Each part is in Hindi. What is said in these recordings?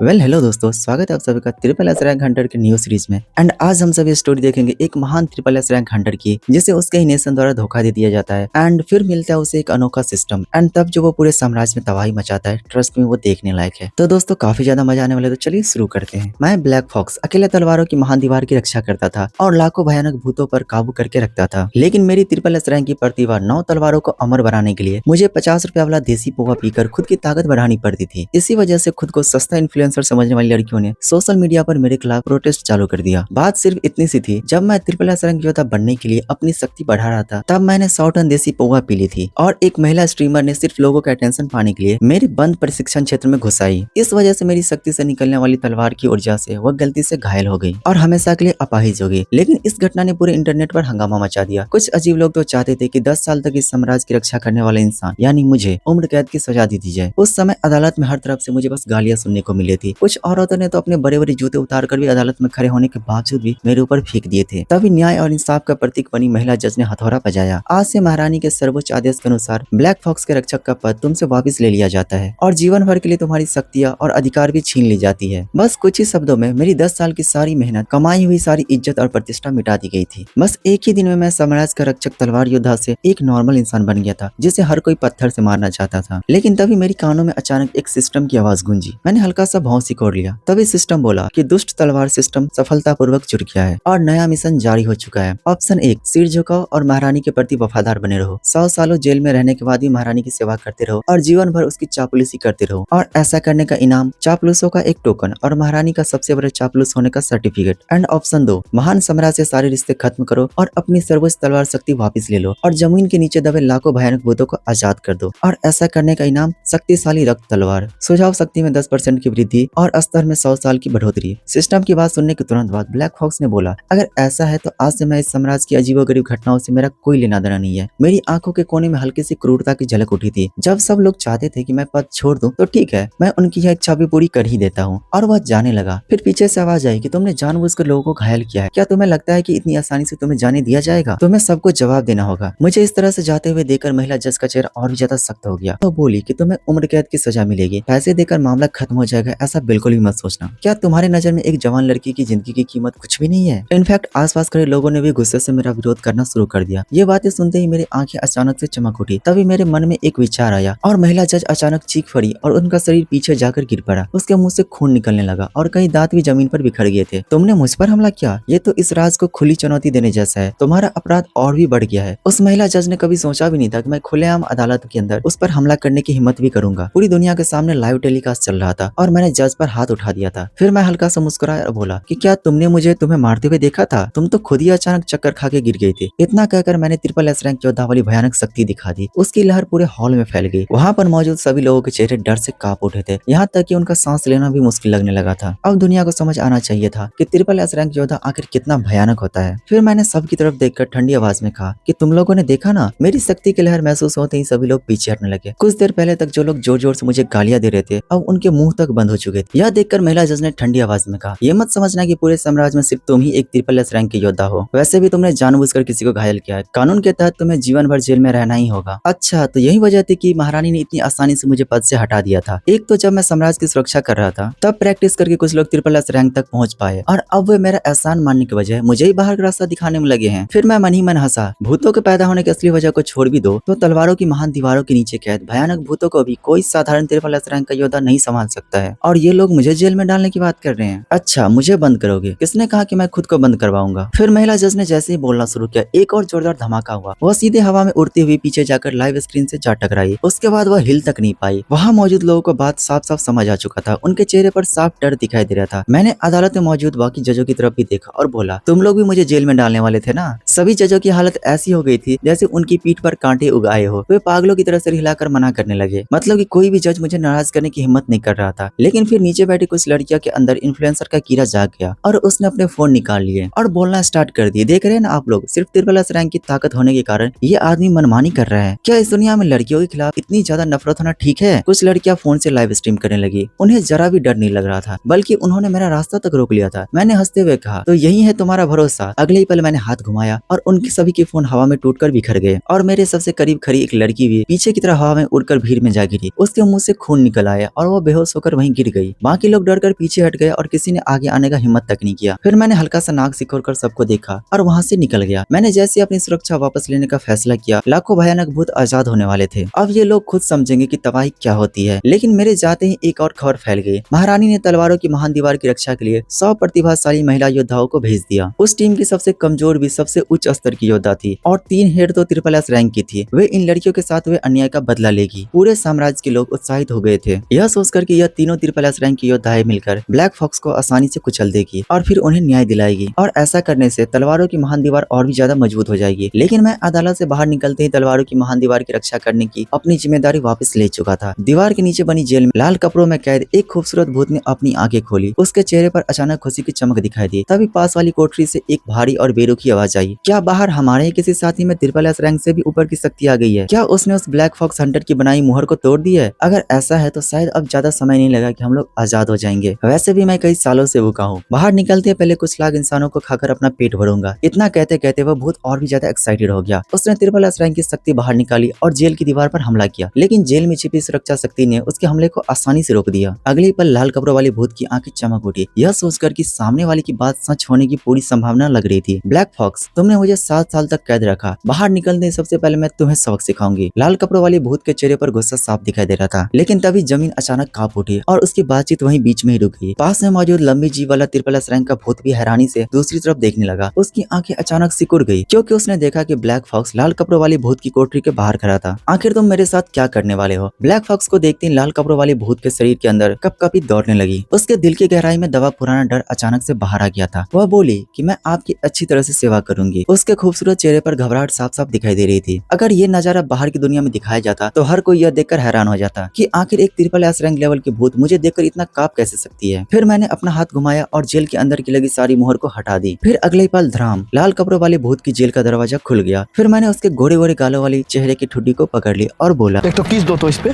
हेलो दोस्तों, स्वागत है आप सभी का ट्रिपल एस रैंक हंटर के न्यू सीरीज में। एंड आज हम सभी स्टोरी देखेंगे एक महान ट्रिपल एस रैंक हंटर की, जिसे उसके ही नेशन द्वारा धोखा दे दिया जाता है एंड फिर मिलता है उसे एक अनोखा सिस्टम एंड तब जो वो पूरे साम्राज्य में तबाही मचाता है। ट्रस्ट में वो देखने लायक है। तो दोस्तों काफी ज्यादा मजा आने वाला है, तो चलिए शुरू करते हैं। मैं ब्लैक फॉक्स अकेले तलवारों की महान दीवार की रक्षा करता था और लाखों भयानक भूतों पर काबू करके रखता था। लेकिन मेरी ट्रिपल एस रैंक की प्रतिभा 9 तलवारों को अमर बनाने के लिए मुझे 50 रुपया वाला देसी पोहा पीकर खुद की ताकत बढ़ानी पड़ती थी। इसी वजह से खुद को सस्ता इन्फ्लुएंसर समझने वाली लड़कियों ने सोशल मीडिया पर मेरे खिलाफ प्रोटेस्ट चालू कर दिया। बात सिर्फ इतनी सी थी, जब मैं ट्रिपल एस रैंक योद्धा बनने के लिए अपनी शक्ति बढ़ा रहा था, तब मैंने 100 टन देसी पोहा पी ली थी और एक महिला स्ट्रीमर ने सिर्फ लोगों का अटेंशन पाने के लिए मेरे बंद प्रशिक्षण क्षेत्र में घुस आई। इस वजह से मेरी शक्ति से निकलने वाली तलवार की ऊर्जा से वह गलती से घायल हो गई और हमेशा के लिए अपाहिज हो गई। लेकिन इस घटना ने पूरे इंटरनेट पर हंगामा मचा दिया। कुछ अजीब लोग तो चाहते थे कि 10 साल तक इस साम्राज्य की रक्षा करने वाले इंसान यानी मुझे उम्र कैद की सजा दी जाए। उस समय अदालत में हर तरफ से मुझे बस गालियां सुनने को मिली थी। कुछ औरतों ने तो अपने बड़े बड़े जूते उतार कर भी अदालत में खड़े होने के बावजूद भी मेरे ऊपर फेंक दिए थे। तभी न्याय और इंसाफ का प्रतीक बनी महिला जज ने हथौड़ा बजाया। आज से महारानी के सर्वोच्च आदेश के अनुसार ब्लैक फॉक्स के रक्षक का पद तुमसे वापस ले लिया जाता है और जीवन भर के लिए तुम्हारी शक्तियां और अधिकार भी छीन ली जाती है। बस कुछ ही शब्दों में मेरी 10 साल की सारी मेहनत, कमाई हुई सारी इज्जत और प्रतिष्ठा मिटा दी गई थी। बस एक ही दिन में मैं साम्राज्य का रक्षक तलवार योद्धा से एक नॉर्मल इंसान बन गया था, जिसे हर कोई पत्थर से मारना चाहता था। लेकिन तभी मेरी कानों में अचानक एक सिस्टम की आवाज गूंजी। मैंने हल्का सा भौं सिकोड़ लिया। तभी सिस्टम बोला कि दुष्ट तलवार सिस्टम सफलतापूर्वक जुड़ गया है और नया मिशन जारी हो चुका है। ऑप्शन 1, सिर झुकाओ और महारानी के प्रति वफादार बने रहो। 100 सालों जेल में रहने के बाद भी महारानी की सेवा करते रहो और जीवन भर उसकी चापलूसी करते रहो, और ऐसा करने का इनाम चापलूसों का एक टोकन और महारानी का सबसे बड़े चापलूस होने का सर्टिफिकेट। एंड ऑप्शन 2, महान साम्राज्य से सारे रिश्ते खत्म करो और अपनी सर्वोच्च तलवार शक्ति वापस ले लो और जमीन के नीचे दबे लाखों भयानक भूतों को आजाद कर दो, और ऐसा करने का इनाम शक्तिशाली रक्त तलवार, सुझाव शक्ति में 10% की वृद्धि और स्तर में 100 साल की बढ़ोतरी। सिस्टम की बात सुनने के तुरंत बाद ब्लैक फॉक्स ने बोला, अगर ऐसा है तो आज से मैं इस साम्राज्य की अजीबोगरीब घटनाओं से मेरा कोई लेना देना नहीं है। मेरी आंखों के कोने में हल्की सी क्रूरता की झलक उठी थी। जब सब लोग चाहते थे कि मैं पद छोड़ दूं, तो ठीक है, मैं उनकी यह इच्छा भी पूरी कर ही देता हूँ। और वह जाने लगा। फिर पीछे से आवाज आई कि तुमने जानबूझकर लोगों को घायल किया है। क्या तुम्हें लगता है कि इतनी आसानी से तुम्हें जाने दिया जाएगा? तुम्हें सबको जवाब देना होगा। मुझे इस तरह से जाते हुए देखकर महिला जज का चेहरा और भी ज्यादा सख्त हो गया। तो बोली कि तुम्हें उम्र कैद की सजा मिलेगी, पैसे देकर मामला खत्म हो जाएगा, ऐसा बिल्कुल भी मत सोचना। क्या तुम्हारी नजर में एक जवान लड़की की जिंदगी की कीमत कुछ भी नहीं है? इनफैक्ट आसपास खड़े लोगों ने भी गुस्से से मेरा विरोध करना शुरू कर दिया। ये बातें सुनते ही मेरी आंखें अचानक से चमक उठी। तभी मेरे मन में एक विचार आया और महिला जज अचानक चीख पड़ी और उनका शरीर पीछे जाकर गिर पड़ा। उसके मुंह से खून निकलने लगा और कई दांत भी जमीन पर बिखर गए थे। तुमने मुझ पर हमला किया? ये तो इस राज को खुली चुनौती देने जैसा है। तुम्हारा अपराध और भी बढ़ गया है। उस महिला जज ने कभी सोचा भी नहीं था कि मैं खुलेआम अदालत के अंदर उस पर हमला करने की हिम्मत भी करूंगा। पूरी दुनिया के सामने लाइव टेलीकास्ट चल रहा था और मैंने जज पर हाथ उठा दिया था। फिर मैं हल्का सा मुस्कुराया और बोला कि क्या तुमने मुझे तुम्हें मारते हुए देखा था? तुम तो खुद ही अचानक चक्कर खा के गिर गई थी। इतना कहकर मैंने ट्रिपल एस रैंक योद्धा वाली भयानक शक्ति दिखा दी। उसकी लहर पूरे हॉल में फैल गई। वहाँ पर मौजूद सभी लोगों के चेहरे डर से कांप उठे थे, यहाँ तक कि उनका सांस लेना भी मुश्किल लगने लगा था। अब दुनिया को समझ आना चाहिए था कि ट्रिपल एस रैंक योद्धा आखिर कितना भयानक होता है। फिर मैंने सबकी तरफ देखकर ठंडी आवाज में कहा कि तुम लोगों ने देखा ना? मेरी शक्ति की लहर महसूस होते ही सभी लोग पीछे हटने लगे। कुछ देर पहले तक जो लोग जोर जोर से मुझे गालियां दे रहे थे, अब उनके मुंह तक बंद हो चुके थे। यह देखकर महिला जज ने ठंडी आवाज में कहा, ये मत समझना कि पूरे साम्राज्य में सिर्फ तुम ही एक ट्रिपल एस रैंक के योद्धा हो। वैसे भी तुमने जानबूझकर किसी को घायल किया है। कानून के तहत तुम्हें जीवन भर जेल में रहना ही होगा। अच्छा, तो यही वजह थी कि महारानी ने इतनी आसानी से मुझे पद से हटा दिया था। एक तो जब मैं साम्राज्य की सुरक्षा कर रहा था, तब प्रैक्टिस करके कुछ लोग ट्रिपल एस रैंक तक पहुंच पाए, और अब वे मेरा एहसान मानने की बजाय मुझे ही बाहर का रास्ता दिखाने में लगे हैं। फिर मैं मन ही मन हंसा। भूतों के पैदा होने की असली वजह को छोड़ भी दो तो तलवारों की महान दीवारों के नीचे कैद भयानक भूतों को भी कोई साधारण ट्रिपल एस रैंक का योद्धा नहीं संभाल सकता है, और ये लोग मुझे जेल में डालने की बात कर रहे हैं। अच्छा, मुझे बंद करोगे? किसने कहा कि मैं खुद को बंद करवाऊंगा? फिर महिला जज ने जैसे ही बोलना शुरू किया, एक और जोरदार धमाका हुआ। वह सीधे हवा में उड़ती हुई पीछे जाकर लाइव स्क्रीन से जा टकराई। उसके बाद वह हिल तक नहीं पाई। वहाँ मौजूद लोगों को बात साफ साफ समझ आ चुका था। उनके चेहरे पर साफ डर दिखाई दे रहा था। मैंने अदालत में मौजूद बाकी जजों की तरफ भी देखा और बोला, तुम लोग भी मुझे जेल में डालने वाले थे ना? सभी जजों की हालत ऐसी हो गई थी जैसे उनकी पीठ पर कांटे उगाए हो। वे पागलों की तरह सिर हिलाकर मना करने लगे। मतलब कि कोई भी जज मुझे नाराज करने की हिम्मत नहीं कर रहा था। लेकिन फिर नीचे बैठी कुछ लड़कियों के अंदर इन्फ्लुएंसर का कीड़ा जाग गया और उसने अपने फोन निकाल लिए और बोलना स्टार्ट कर दिए। देख रहे हैं ना आप लोग, सिर्फ ट्रिपल एस रैंक की ताकत होने के कारण ये आदमी मनमानी कर रहा है। क्या इस दुनिया में लड़कियों के खिलाफ इतनी ज्यादा नफरत होना ठीक है? कुछ लड़कियां फोन से लाइव स्ट्रीम करने लगी। उन्हें जरा भी डर नहीं लग रहा था, बल्कि उन्होंने मेरा रास्ता तक रोक लिया था। मैंने हंसते हुए कहा, तो यही है तुम्हारा भरोसा? अगले ही पल मैंने हाथ घुमाया और उनके सभी के फोन हवा में टूटकर बिखर गए और मेरे सबसे करीब खड़ी एक लड़की भी पीछे की तरह हवा में उड़कर भीड़ में जा गिरी। उसके मुंह से खून निकल आया और वो बेहोश होकर वहीं गिर गई। बाकी लोग डर कर पीछे हट गए और किसी ने आगे आने का हिम्मत तक नहीं किया। फिर मैंने हल्का सा नाक सिकोड़ कर सबको देखा और वहाँ से निकल गया। मैंने जैसे अपनी सुरक्षा वापस लेने का फैसला किया, लाखों भयानक भूत आजाद होने वाले थे। अब ये लोग खुद समझेंगे कि तबाही क्या होती है। लेकिन मेरे जाते ही एक और खबर फैल गई। महारानी ने तलवारों की महान दीवार की रक्षा के लिए 100 प्रतिभाशाली महिला योद्धाओं को भेज दिया। उस टीम की सबसे कमजोर भी सबसे उच्च स्तर की योद्धा थी और 3 हेड तो ट्रिपल एस रैंक की थी। वे इन लड़कियों के साथ हुए अन्याय का बदला लेगी। पूरे साम्राज्य के लोग उत्साहित हो गए थे, यह सोचकर कि यह तीनों ट्रिपल एस रैंक की योद्धाएं मिलकर ब्लैक फॉक्स को आसानी से कुचल देगी और फिर उन्हें न्याय दिलाएगी। और ऐसा करने से तलवारों की महान दीवार और भी ज्यादा मजबूत हो जाएगी। लेकिन मैं अदालत से बाहर निकलते ही तलवारों की महान दीवार की रक्षा करने की अपनी जिम्मेदारी वापस ले चुका था। दीवार के नीचे बनी जेल में लाल कपड़ों में कैद एक खूबसूरत भूत ने अपनी आंखें खोली। उसके चेहरे पर अचानक खुशी की चमक दिखाई दी। तभी पास वाली कोठरी से एक भारी और बेरुखी आवाज आई। क्या बाहर हमारे ही किसी साथी में ट्रिपल एस रैंक से भी ऊपर की शक्ति आ गई है? क्या उसने उस ब्लैक फॉक्स हंटर की बनाई मुहर को तोड़ दी है? अगर ऐसा है तो शायद अब ज्यादा समय नहीं लगा कि हम लोग आजाद हो जाएंगे। वैसे भी मैं कई सालों से भूखा हूँ। बाहर निकलते पहले कुछ लाख इंसानों को खाकर अपना पेट भरूंगा। इतना कहते कहते वह भूत और भी ज्यादा एक्साइटेड हो गया। उसने ट्रिपल एस रैंक की शक्ति बाहर निकाली और जेल की दीवार पर हमला किया। लेकिन जेल में छिपी सुरक्षा शक्ति ने उसके हमले को आसानी से रोक दिया। अगले पल लाल कपड़ों वाले भूत की आंखें चमक उठी, यह सोचकर कि सामने वाले की बात सच होने की पूरी संभावना लग रही थी। ब्लैक फॉक्स, तुमने मुझे 7 साल तक कैद रखा। बाहर निकलने सबसे पहले मैं तुम्हें सबक सिखाऊंगी। लाल कपड़ों वाले भूत के चेहरे पर गुस्सा साफ दिखाई दे रहा था। लेकिन तभी जमीन अचानक कांप उठी और उसकी बातचीत वहीं बीच में ही रुक गई। पास में मौजूद लंबी जीभ वाला ट्रिपल एस रैंक का भूत भी हैरानी से दूसरी तरफ देखने लगा। उसकी आंखें अचानक सिकुड़ गई क्योंकि उसने देखा कि ब्लैक फॉक्स लाल कपड़ों वाली भूत की कोठरी के बाहर खड़ा था। आखिर तुम मेरे साथ क्या करने वाले हो? ब्लैक फॉक्स को देखते ही लाल कपड़ों वाले भूत के शरीर के अंदर कपकपी दौड़ने लगी। उसके दिल की गहराई में दबा पुराना डर अचानक से बाहर आ गया था। वह बोली कि मैं आपकी अच्छी तरह से सेवा करूंगी। उसके खूबसूरत चेहरे पर घबराहट साफ साफ दिखाई दे रही थी। अगर ये नजारा बाहर की दुनिया में दिखाया जाता तो हर कोई यह देखकर हैरान हो जाता कि आखिर एक ट्रिपल एस रैंक लेवल की भूत मुझे देखकर इतना कांप कैसे सकती है। फिर मैंने अपना हाथ घुमाया और जेल के अंदर की लगी सारी मोहर को हटा दी। फिर अगले पल धड़ाम, लाल कपड़ों वाले भूत की जेल का दरवाजा खुल गया। फिर मैंने उसके गोरे गोरे गालों वाली चेहरे की ठुड्डी को पकड़ ली और बोला, एक तो किस दो तो इस पे।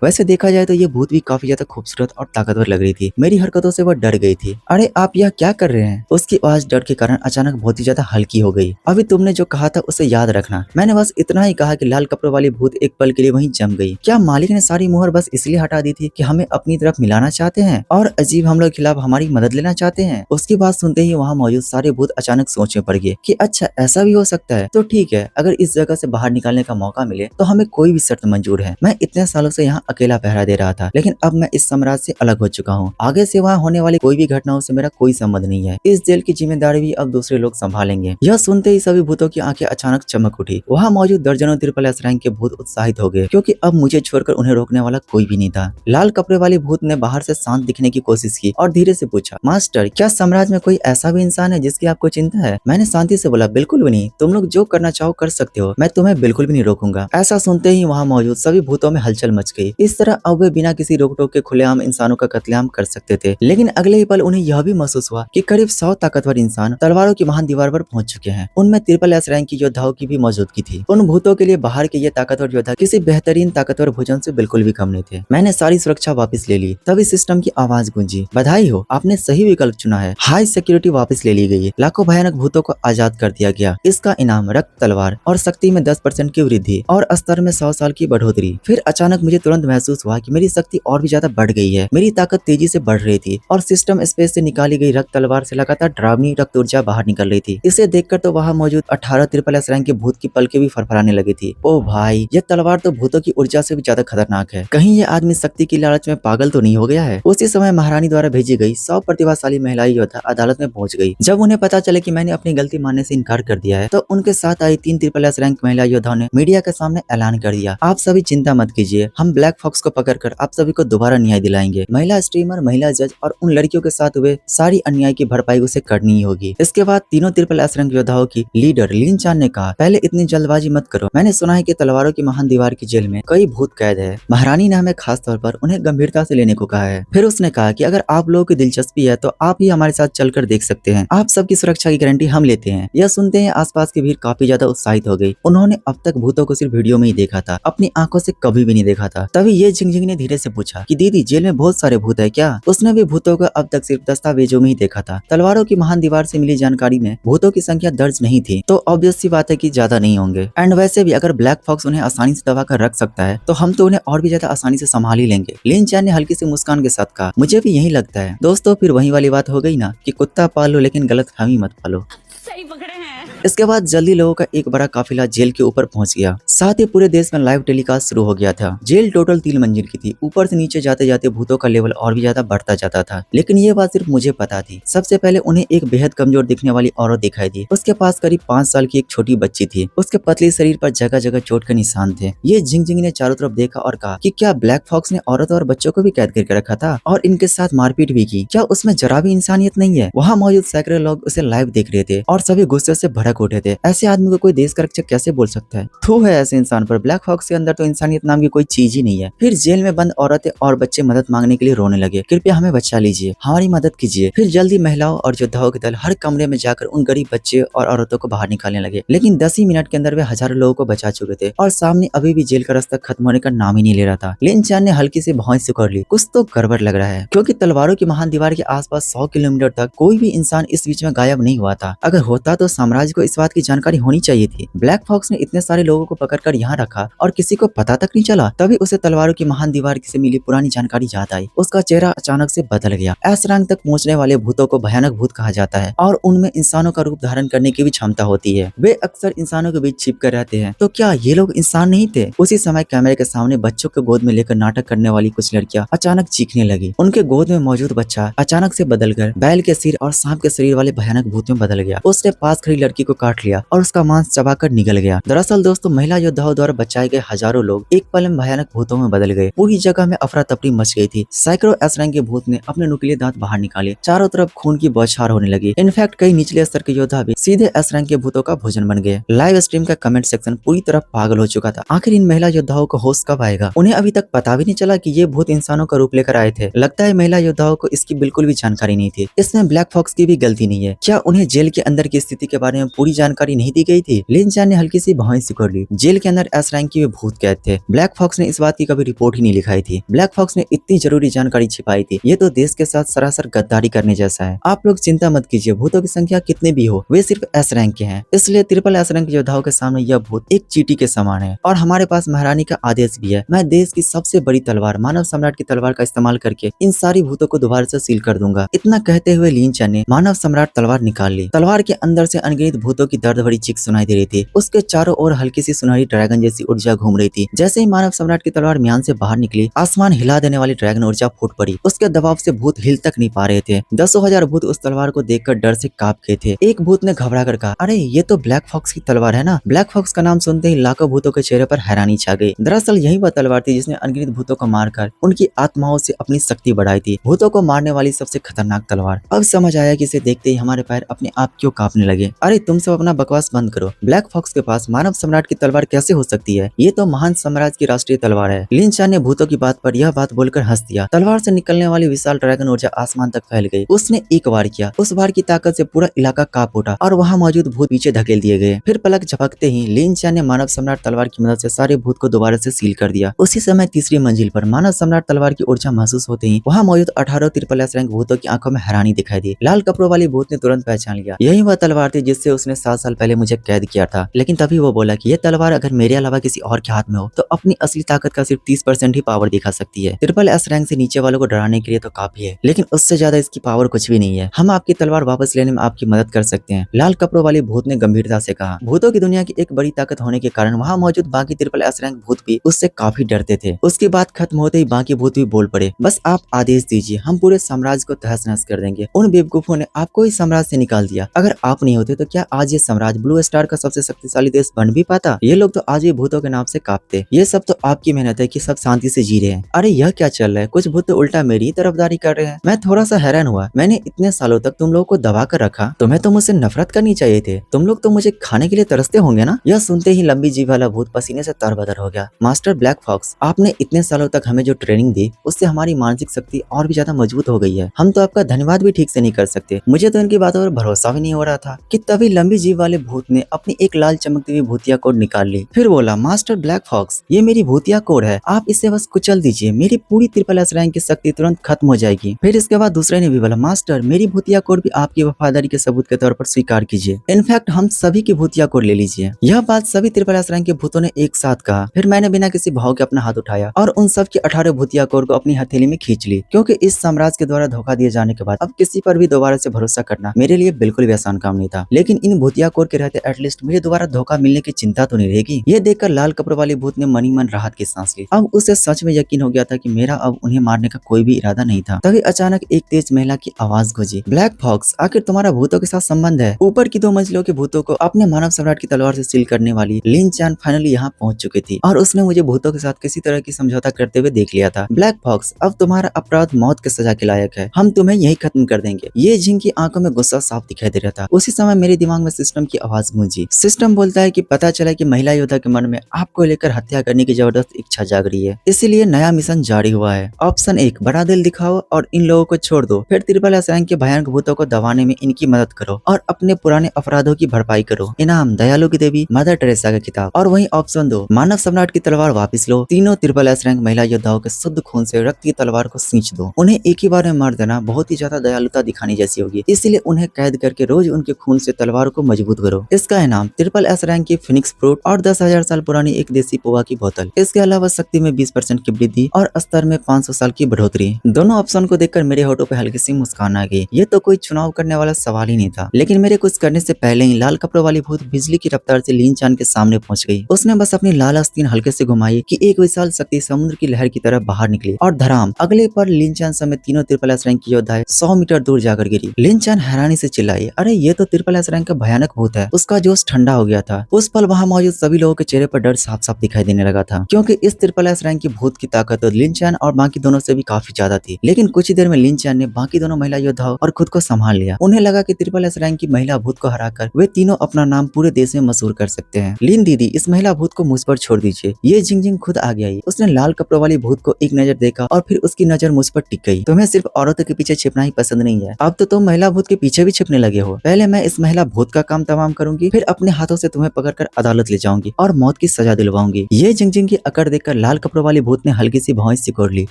वैसे देखा जाए तो ये भूत भी काफी ज्यादा खूबसूरत और ताकतवर लग रही थी। मेरी हरकतों से वह डर गई थी। अरे आप यह क्या कर रहे हैं? उसकी आवाज डर के कारण अचानक बहुत ही ज्यादा हल्की हो गई। अभी तुमने जो कहा था उसे याद रखना। मैंने बस इतना ही कहा कि लाल कपड़ों वाली भूत एक पल के लिए वहीं जम गई। क्या मालिक ने सारी मुहर बस इसलिए हटा दी थी कि हमें अपनी तरफ मिलाना चाहते हैं और अजीब हमलों के खिलाफ हमारी मदद लेना चाहते हैं? उसकी बात सुनते ही वहाँ मौजूद सारे भूत अचानक सोच में पड़ गए कि अच्छा ऐसा भी हो सकता है। तो ठीक है, अगर इस जगह से बाहर निकालने का मौका मिले तो हमें कोई भी शर्त मंजूर है। मैं इतने सालों से यहाँ अकेला पहरा दे रहा था, लेकिन अब मैं इस साम्राज्य से अलग हो चुका हूँ। आगे से वहाँ होने वाली कोई भी घटनाओं से मेरा कोई संबंध नहीं है। इस जेल की जिम्मेदारी भी अब दूसरे लोग संभालेंगे। यह सुनते ही सभी भूतों की आंखें अचानक चमक उठी। वहाँ मौजूद दर्जनों ट्रिपल एस रैंक के भूत उत्साहित हो गए क्योंकि अब मुझे छोड़कर उन्हें रोकने वाला कोई भी नहीं था। लाल कपड़े वाले भूत ने बाहर से शांत दिखने की कोशिश की और धीरे से पूछा, मास्टर क्या साम्राज्य में कोई ऐसा भी इंसान है जिसकी आपको चिंता है? मैंने शांति से बोला, बिल्कुल भी नहीं। तुम लोग जो करना चाहो कर सकते हो, मैं तुम्हें बिल्कुल भी नहीं रोकूंगा। ऐसा सुनते ही वहाँ मौजूद सभी भूतों में हलचल मच गई। इस तरह अब वे बिना किसी रोक टोक के खुलेआम इंसानों का कत्लेआम कर सकते थे। लेकिन अगले ही पल उन्हें यह भी महसूस हुआ कि करीब 100 ताकतवर इंसान तलवारों की महान दीवार पर पहुंच चुके हैं। उनमें ट्रिपल एस रैंक की योद्धाओं की भी मौजूदगी थी। उन भूतों के लिए बाहर के ये ताकतवर योद्धा किसी बेहतरीन ताकतवर भोजन से बिल्कुल भी कम नहीं थे। मैंने सारी सुरक्षा वापस ले ली। तभी सिस्टम की आवाज गूंजी, बधाई हो, आपने सही विकल्प चुना है। हाई सिक्योरिटी वापस ले ली गई। लाखों भयानक भूतों को आजाद कर दिया गया। इसका इनाम रक्त तलवार और शक्ति में 10% की वृद्धि और स्तर में 100 साल की बढ़ोतरी। फिर अचानक मुझे तुरंत महसूस हुआ कि मेरी शक्ति और भी ज्यादा बढ़ गई है। मेरी ताकत तेजी से बढ़ रही थी और सिस्टम स्पेस से निकाली गई रक्त तलवार से लगातार डरावनी रक्त ऊर्जा बाहर निकल रही थी। इसे देखकर तो वहाँ मौजूद 18 ट्रिपल एस रैंक के भूत की पलकें भी फरफराने लगी थी। ओ भाई, ये तलवार तो भूतों की ऊर्जा से भी ज्यादा खतरनाक है। कहीं ये आदमी शक्ति की लालच में पागल तो नहीं हो गया है? उसी समय महारानी द्वारा भेजी गई 100 प्रतिभाशाली महिलाएं योद्धा अदालत में पहुंच गई। जब उन्हें पता चले कि मैंने अपनी गलती मानने से इनकार कर दिया है तो उनके साथ आई 3 ट्रिपल एस रैंक महिला योद्धाओं ने मीडिया के सामने ऐलान कर दिया, आप सभी चिंता मत कीजिए, हम ब्लैक फॉक्स को पकड़कर आप सभी को दोबारा न्याय दिलाएंगे। महिला स्ट्रीमर, महिला जज और उन लड़कियों के साथ हुए सारी अन्याय की भरपाई उसे करनी ही होगी। इसके बाद तीनों ट्रिपल एस रैंक योद्धाओं की लीडर लिन चान ने कहा, पहले इतनी जल्दबाजी मत करो। मैंने सुना है कि तलवारों की महान दीवार की जेल में कई भूत कैद है। महारानी ने हमें खास तौर पर उन्हें गंभीरता से लेने को कहा है। फिर उसने कहा कि अगर आप लोगों की दिलचस्पी है तो आप ही हमारे साथ चलकर देख सकते हैं। आप सबकी सुरक्षा की गारंटी हम लेते हैं। यह सुनते ही आसपास की भीड़ काफी ज्यादा उत्साहित हो गई। उन्होंने अब तक भूतों को सिर्फ वीडियो में ही देखा था, अपनी आंखों से कभी भी नहीं देखा था। तभी ये झिंगझिंग ने धीरे से पूछा कि दीदी जेल में बहुत सारे भूत है क्या? उसने भी भूतों को अब तक सिर्फ दस्तावेजों में ही देखा था। तलवारों की महान दीवार से मिली जानकारी में भूतों की संख्या दर्ज नहीं थी, तो ऑब्वियस सी बात है कि ज्यादा नहीं होंगे। एंड वैसे भी अगर ब्लैक फॉक्स उन्हें आसानी से दबा कर रख सकता है तो हम तो उन्हें और भी ज्यादा आसानी से संभाल ही लेंगे। लिन चैन ने हल्की सी मुस्कान के साथ कहा, मुझे भी यही लगता है। दोस्तों फिर वही वाली बात हो गई ना कि कुत्ता पालो लेकिन गलतफहमी मत पालो। सही पकड़े हैं। इसके बाद जल्दी लोगों का एक बड़ा काफिला जेल के ऊपर पहुंच गया। साथ ही पूरे देश में लाइव टेलीकास्ट शुरू हो गया था। जेल टोटल 3 मंजिल की थी। ऊपर से नीचे जाते जाते भूतों का लेवल और भी ज्यादा बढ़ता जाता था, लेकिन ये बात सिर्फ मुझे पता थी। सबसे पहले उन्हें एक बेहद कमजोर दिखने वाली औरत दिखाई दी। उसके पास करीब 5 साल की एक छोटी बच्ची थी। उसके पतले शरीर पर जगह जगह चोट के निशान थे। ये झिंगझिंग ने चारों तरफ देखा और कहा कि क्या ब्लैक फॉक्स ने औरत और बच्चों को भी कैद करके रखा था और इनके साथ मारपीट भी की? क्या उसमें जरा भी इंसानियत नहीं है? वहाँ मौजूद सैकड़ों लोग उसे लाइव देख रहे थे और सभी गुस्से से भड़क उठे थे। ऐसे आदमी को कोई देश का रक्षक कैसे बोल सकता है? थू है ऐसे इंसान पर। ब्लैक फॉक्स के अंदर तो इंसानियत नाम की कोई चीज ही नहीं है। फिर जेल में बंद औरतें और बच्चे मदद मांगने के लिए रोने लगे, कृपया हमें बचा लीजिए, हमारी मदद कीजिए। फिर जल्दी महिलाओं और योद्धाओं के दल हर कमरे में जाकर उन गरीब बच्चे और औरतों को बाहर निकालने लगे। लेकिन 10 ही मिनट के अंदर वे हजारों लोगों को बचा चुके थे और सामने अभी भी जेल का रास्ता खत्म होने का नाम ही नहीं ले रहा था। लिन चैन ने हल्की सी भौं सुकर ली, कुछ तो गड़बड़ लग रहा है, क्योंकि तलवारों की महान दीवार के आसपास 100 किलोमीटर तक कोई भी इंसान इस बीच में गायब नहीं हुआ था। अगर होता तो साम्राज्य को इस बात की जानकारी होनी चाहिए थी। ब्लैक फॉक्स ने इतने सारे लोगों को पकड़कर यहाँ रखा और किसी को पता तक नहीं चला। तभी उसे तलवारों की महान दीवार से मिली पुरानी जानकारी याद आई। उसका चेहरा अचानक से बदल गया। एस रैंक तक पहुंचने वाले भूतों को भयानक भूत कहा जाता है और उनमें इंसानों का रूप धारण करने की भी क्षमता होती है। वे अक्सर इंसानों के बीच छिप कर रहते हैं। तो क्या ये लोग इंसान नहीं थे? उसी समय कैमरे के सामने बच्चों को गोद में लेकर नाटक करने वाली कुछ लड़कियां अचानक चीखने लगी। उनके गोद में मौजूद बच्चा अचानक से बदलकर बैल के सिर और सांप के शरीर वाले भयानक भूत में बदल गया। उसने पास खड़ी लड़की को काट लिया और उसका मांस चबाकर निगल गया। दरअसल दोस्तों महिला योद्धाओं द्वारा बचाए गए हजारों लोग एक पल में भयानक भूतों में बदल गए। पूरी जगह में अफरा तफरी मच गई थी। सैकड़ों एस रैंक के भूत ने अपने नुकीले दांत बाहर निकाले। चारों तरफ खून की बौछार होने लगी। इनफैक्ट कई निचले स्तर के योद्धा भी सीधे एस रैंक के भूतों का भोजन बन गए। लाइव स्ट्रीम का कमेंट सेक्शन पूरी तरह पागल हो चुका था। आखिर इन महिला योद्धाओं को होश कब आएगा? उन्हें अभी तक पता भी नहीं चला कि ये भूत इंसानों का रूप लेकर आए थे। लगता है महिला योद्धाओं को इसकी बिल्कुल भी जानकारी नहीं थी। इसमें ब्लैक फॉक्स की भी गलती नहीं है। क्या उन्हें जेल के अंदर की स्थिति के बारे में पूरी जानकारी नहीं दी गई थी? लिन चैन ने हल्की सी भौं सिकोड़ ली। जेल के अंदर एस रैंक के वे भूत कैद थे। ब्लैक फॉक्स ने इस बात की कभी रिपोर्ट ही नहीं लिखाई थी। ब्लैक फॉक्स ने इतनी जरूरी जानकारी छिपाई थी। ये तो देश के साथ सरासर गद्दारी करने जैसा है। आप लोग चिंता मत कीजिए, भूतों की संख्या कितने भी हो वे सिर्फ एस रैंक के हैं। इसलिए ट्रिपल एस रैंक योद्धाओं के सामने यह भूत एक चींटी के समान है। और हमारे पास महारानी का आदेश भी है। मैं देश की सबसे बड़ी तलवार मानव सम्राट की तलवार का इस्तेमाल करके इन सारी भूतों को दोबारा से सील कर दूंगा। इतना कहते हुए लिन चैन ने मानव सम्राट तलवार निकाल ली। तलवार के अंदर से अनगिनत भूतों की दर्द भरी चीख सुनाई दे रही थी। उसके चारों ओर हल्की सी सुनहरी ड्रैगन जैसी ऊर्जा घूम रही थी। जैसे ही मानव सम्राट की तलवार म्यान से बाहर निकली, आसमान हिला देने वाली ड्रैगन ऊर्जा फूट पड़ी। उसके दबाव से भूत हिल तक नहीं पा रहे थे। 10,000 भूत उस तलवार को देखकर डर से कांप गए थे। एक भूत ने घबरा कर कहा, अरे ये तो ब्लैक फॉक्स की तलवार है ना। ब्लैक फॉक्स का नाम सुनते ही लाखों भूतों के चेहरे पर हैरानी छा गई। दरअसल यही वह तलवार थी जिसने अनगिनत भूतों को मारकर उनकी आत्माओं से अपनी शक्ति बढ़ाई थी। भूतों को मारने वाली सबसे खतरनाक तलवार। अब समझ आया कि इसे देखते ही हमारे पैर अपने आप क्यों कांपने लगे। अरे तुम सब अपना बकवास बंद करो। ब्लैक फॉक्स के पास मानव सम्राट की तलवार कैसे हो सकती है? ये तो महान साम्राज्य की राष्ट्रीय तलवार है। लिन चैन ने भूतों की बात पर यह बात बोलकर हंस दिया। तलवार से निकलने वाली विशाल ड्रैगन ऊर्जा आसमान तक फैल गई। उसने एक वार किया। उस वार की ताकत से पूरा इलाका कांप उठा और वहाँ मौजूद भूत पीछे धकेल दिए गए। फिर पलक झपकते ही लिन चैन ने मानव सम्राट तलवार की मदद से सारे भूत को दोबारा से सील कर दिया। उसी समय तीसरी मंजिल पर मानव सम्राट तलवार की ऊर्जा महसूस होते ही वहाँ मौजूद 18 ट्रिपल एस रैंक भूतों की आंखों में हैरानी दिखाई दी। लाल कपड़ों वाली भूत ने तुरंत पहचान लिया, यही वह तलवार थी जिससे उसने 7 साल पहले मुझे कैद किया था। लेकिन तभी वो बोला कि यह तलवार अगर मेरे अलावा किसी और के हाथ में हो तो अपनी असली ताकत का सिर्फ 30% ही पावर दिखा सकती है। ट्रिपल एस रैंक से नीचे वालों को डराने के लिए तो काफी है, लेकिन उससे ज्यादा इसकी पावर कुछ भी नहीं है। हम आपकी तलवार वापस लेने में आपकी मदद कर सकते हैं। लाल कपड़ों वाली भूत ने गंभीरता से कहा। भूतों की दुनिया की एक बड़ी ताकत होने के कारण वहाँ मौजूद बाकी ट्रिपल एस रैंक भूत भी उससे काफी डरते थे। उसकी बात खत्म होते ही बाकी भूत भी बोल पड़े, बस आप आदेश दीजिए, हम पूरे साम्राज्य को तहस नहस कर देंगे। उन बेवकूफों ने आपको इस साम्राज्य से निकाल दिया। अगर आप नहीं होते तो क्या आज ये साम्राज्य ब्लू स्टार का सबसे शक्तिशाली देश बन भी पाता? ये लोग तो आज भी भूतों के नाम से कांपते। ये सब तो आपकी मेहनत है कि सब शांति से जी रहे हैं। अरे यह क्या चल रहा है? कुछ भूत तो उल्टा मेरी तरफदारी कर रहे हैं। मैं थोड़ा सा हैरान हुआ। मैंने इतने सालों तक तुम लोगों को दबा कर रखा, तुम्हें तो मुझसे नफरत करनी चाहिए थे। तुम लोग तो मुझे खाने के लिए तरसते होंगे ना। यह सुनते ही लंबी जीभ वाला भूत पसीने से तरबतर हो गया। मास्टर ब्लैक फॉक्स, आपने इतने सालों तक हमें जो ट्रेनिंग दी उससे हमारी मानसिक शक्ति और भी ज्यादा मजबूत हो गई है। हम तो आपका धन्यवाद भी ठीक से नहीं कर सकते। मुझे तो इनकी बातों पर भरोसा भी नहीं हो रहा था कि तभी लंबी लंबी जीभ वाले भूत ने अपनी एक लाल चमकती हुई भूतिया कोड निकाल ली। फिर बोला, मास्टर ब्लैक फॉक्स, ये मेरी भूतिया कोड है, आप इसे बस कुचल दीजिए, मेरी पूरी ट्रिपल एस रैंक की शक्ति तुरंत खत्म हो जाएगी। फिर इसके बाद दूसरे ने भी बोला, मास्टर मेरी भूतिया कोड भी आपकी वफादारी के सबूत के तौर पर स्वीकार कीजिए, इनफैक्ट हम सभी की भूतिया कोड ले लीजिए। यह बात सभी ट्रिपल एस रैंक के भूतों ने एक साथ कहा। फिर मैंने बिना किसी भाव के अपना हाथ उठाया और उन सब की 18 भूतिया कोड को अपनी हथेली में खींच ली, क्योंकि इस साम्राज्य के द्वारा धोखा दिए जाने के बाद अब किसी पर भी दोबारा से भरोसा करना मेरे लिए बिल्कुल भी आसान काम नहीं था। लेकिन इन भूतिया कोड के रहते एटलीस्ट मुझे दोबारा धोखा मिलने की चिंता तो नहीं रहेगी। ये देखकर लाल कपड़ों वाली भूत ने मनी मन राहत की सांस ली। अब उसे सच में यकीन हो गया था कि मेरा अब उन्हें मारने का कोई भी इरादा नहीं था। तभी अचानक एक तेज महिला की आवाज गूंजी, ब्लैक फॉक्स, आखिर तुम्हारा भूतों के साथ संबंध है? ऊपर की 2 मंजिलों के भूतों को अपने मानव सम्राट की तलवार से सील करने वाली लिन चैन फाइनली यहाँ पहुंच चुकी थी और उसने मुझे भूतों के साथ किसी तरह की समझौता करते हुए देख लिया था। ब्लैक फॉक्स, अब तुम्हारा अपराध मौत के सजा के लायक है, हम तुम्हें यही खत्म कर देंगे। ये जिन की आंखों में गुस्सा साफ दिखाई दे रहा था। उसी समय मेरे दिमाग में सिस्टम की आवाज गूंजी। सिस्टम बोलता है कि पता चला कि महिला योद्धा के मन में आपको लेकर हत्या करने की जबरदस्त इच्छा जाग रही है, इसीलिए नया मिशन जारी हुआ है। ऑप्शन 1, बड़ा दिल दिखाओ और इन लोगों को छोड़ दो, फिर ट्रिपल एस रैंक के भयानक भूतों को दबाने में इनकी मदद करो और अपने पुराने अपराधों की भरपाई करो। इनाम, दयालु की देवी मदर टेरेसा का किताब। और वहीं ऑप्शन 2, मानव सम्राट की तलवार वापस लो, तीनों ट्रिपल एस रैंक महिला योद्धाओं के शुद्ध खून से रक्त की तलवार को सींच दो। उन्हें एक ही बार में मार देना बहुत ही ज्यादा दयालुता दिखाने जैसी होगी, इसलिए उन्हें कैद करके रोज उनके खून से तलवार को मजबूत करो। इसका इनाम ट्रिपल एस रैंक की फिनिक्स फ्रूट और 10,000 साल पुरानी एक देसी पोहा की बोतल। इसके अलावा शक्ति में 20% की वृद्धि और स्तर में 500 साल की बढ़ोतरी। दोनों ऑप्शन को देखकर मेरे होठों पे हल्की सी मुस्कान आ गई। ये तो कोई चुनाव करने वाला सवाल ही नहीं था। लेकिन मेरे कुछ करने से पहले ही लाल कपड़ों वाली भूत बिजली की रफ्तार से लिन चान के सामने पहुंच गई। उसने बस अपनी लाल आस्तीन हल्के से घुमाई कि एक विशाल शक्ति समुद्र की लहर की तरह बाहर निकली और धराम, अगले पर लिन चान समेत तीनों ट्रिपल एस रैंक की योद्धाएं 100 मीटर दूर जाकर गिरी। लिन चान हैरानी से चिल्लाई, अरे ये तो ट्रिपल एस रैंक का भयानक भूत है। उसका जोश ठंडा हो गया था। उस पल वहां मौजूद सभी लोगों के चेहरे पर डर साफ साफ दिखाई देने लगा था, क्योंकि इस ट्रिपल एस रैंक की भूत की ताकत तो लिन चान और बाकी दोनों से भी काफी ज्यादा थी। लेकिन कुछ ही देर में लिन चान ने बाकी दोनों महिला योद्धाओं और खुद को संभाल लिया। उन्हें लगा कि ट्रिपल एस रैंक की महिला भूत को हराकर वे तीनों अपना नाम पूरे देश में मशहूर कर सकते हैं। लिन दीदी, इस महिला भूत को मुझ पर छोड़ दीजिए। ये जिंग जिंग खुद आगे आई। उसने लाल कपड़ों वाली भूत को एक नजर देखा और फिर उसकी नजर मुझ पर टिक गई। तुम्हें सिर्फ औरतों के पीछे छिपना ही पसंद नहीं है, अब तो तुम महिला भूत के पीछे भी छिपने लगे हो। पहले मैं इस महिला भूत का काम तमाम करूंगी, फिर अपने हाथों से तुम्हें पकड़कर अदालत ले जाऊंगी और मौत की सजा दिलवाऊंगी। ये जिंग जिंग की अकड़ देखकर लाल कपड़ों वाली भूत ने हल्की सी भौं सिकोड़ ली।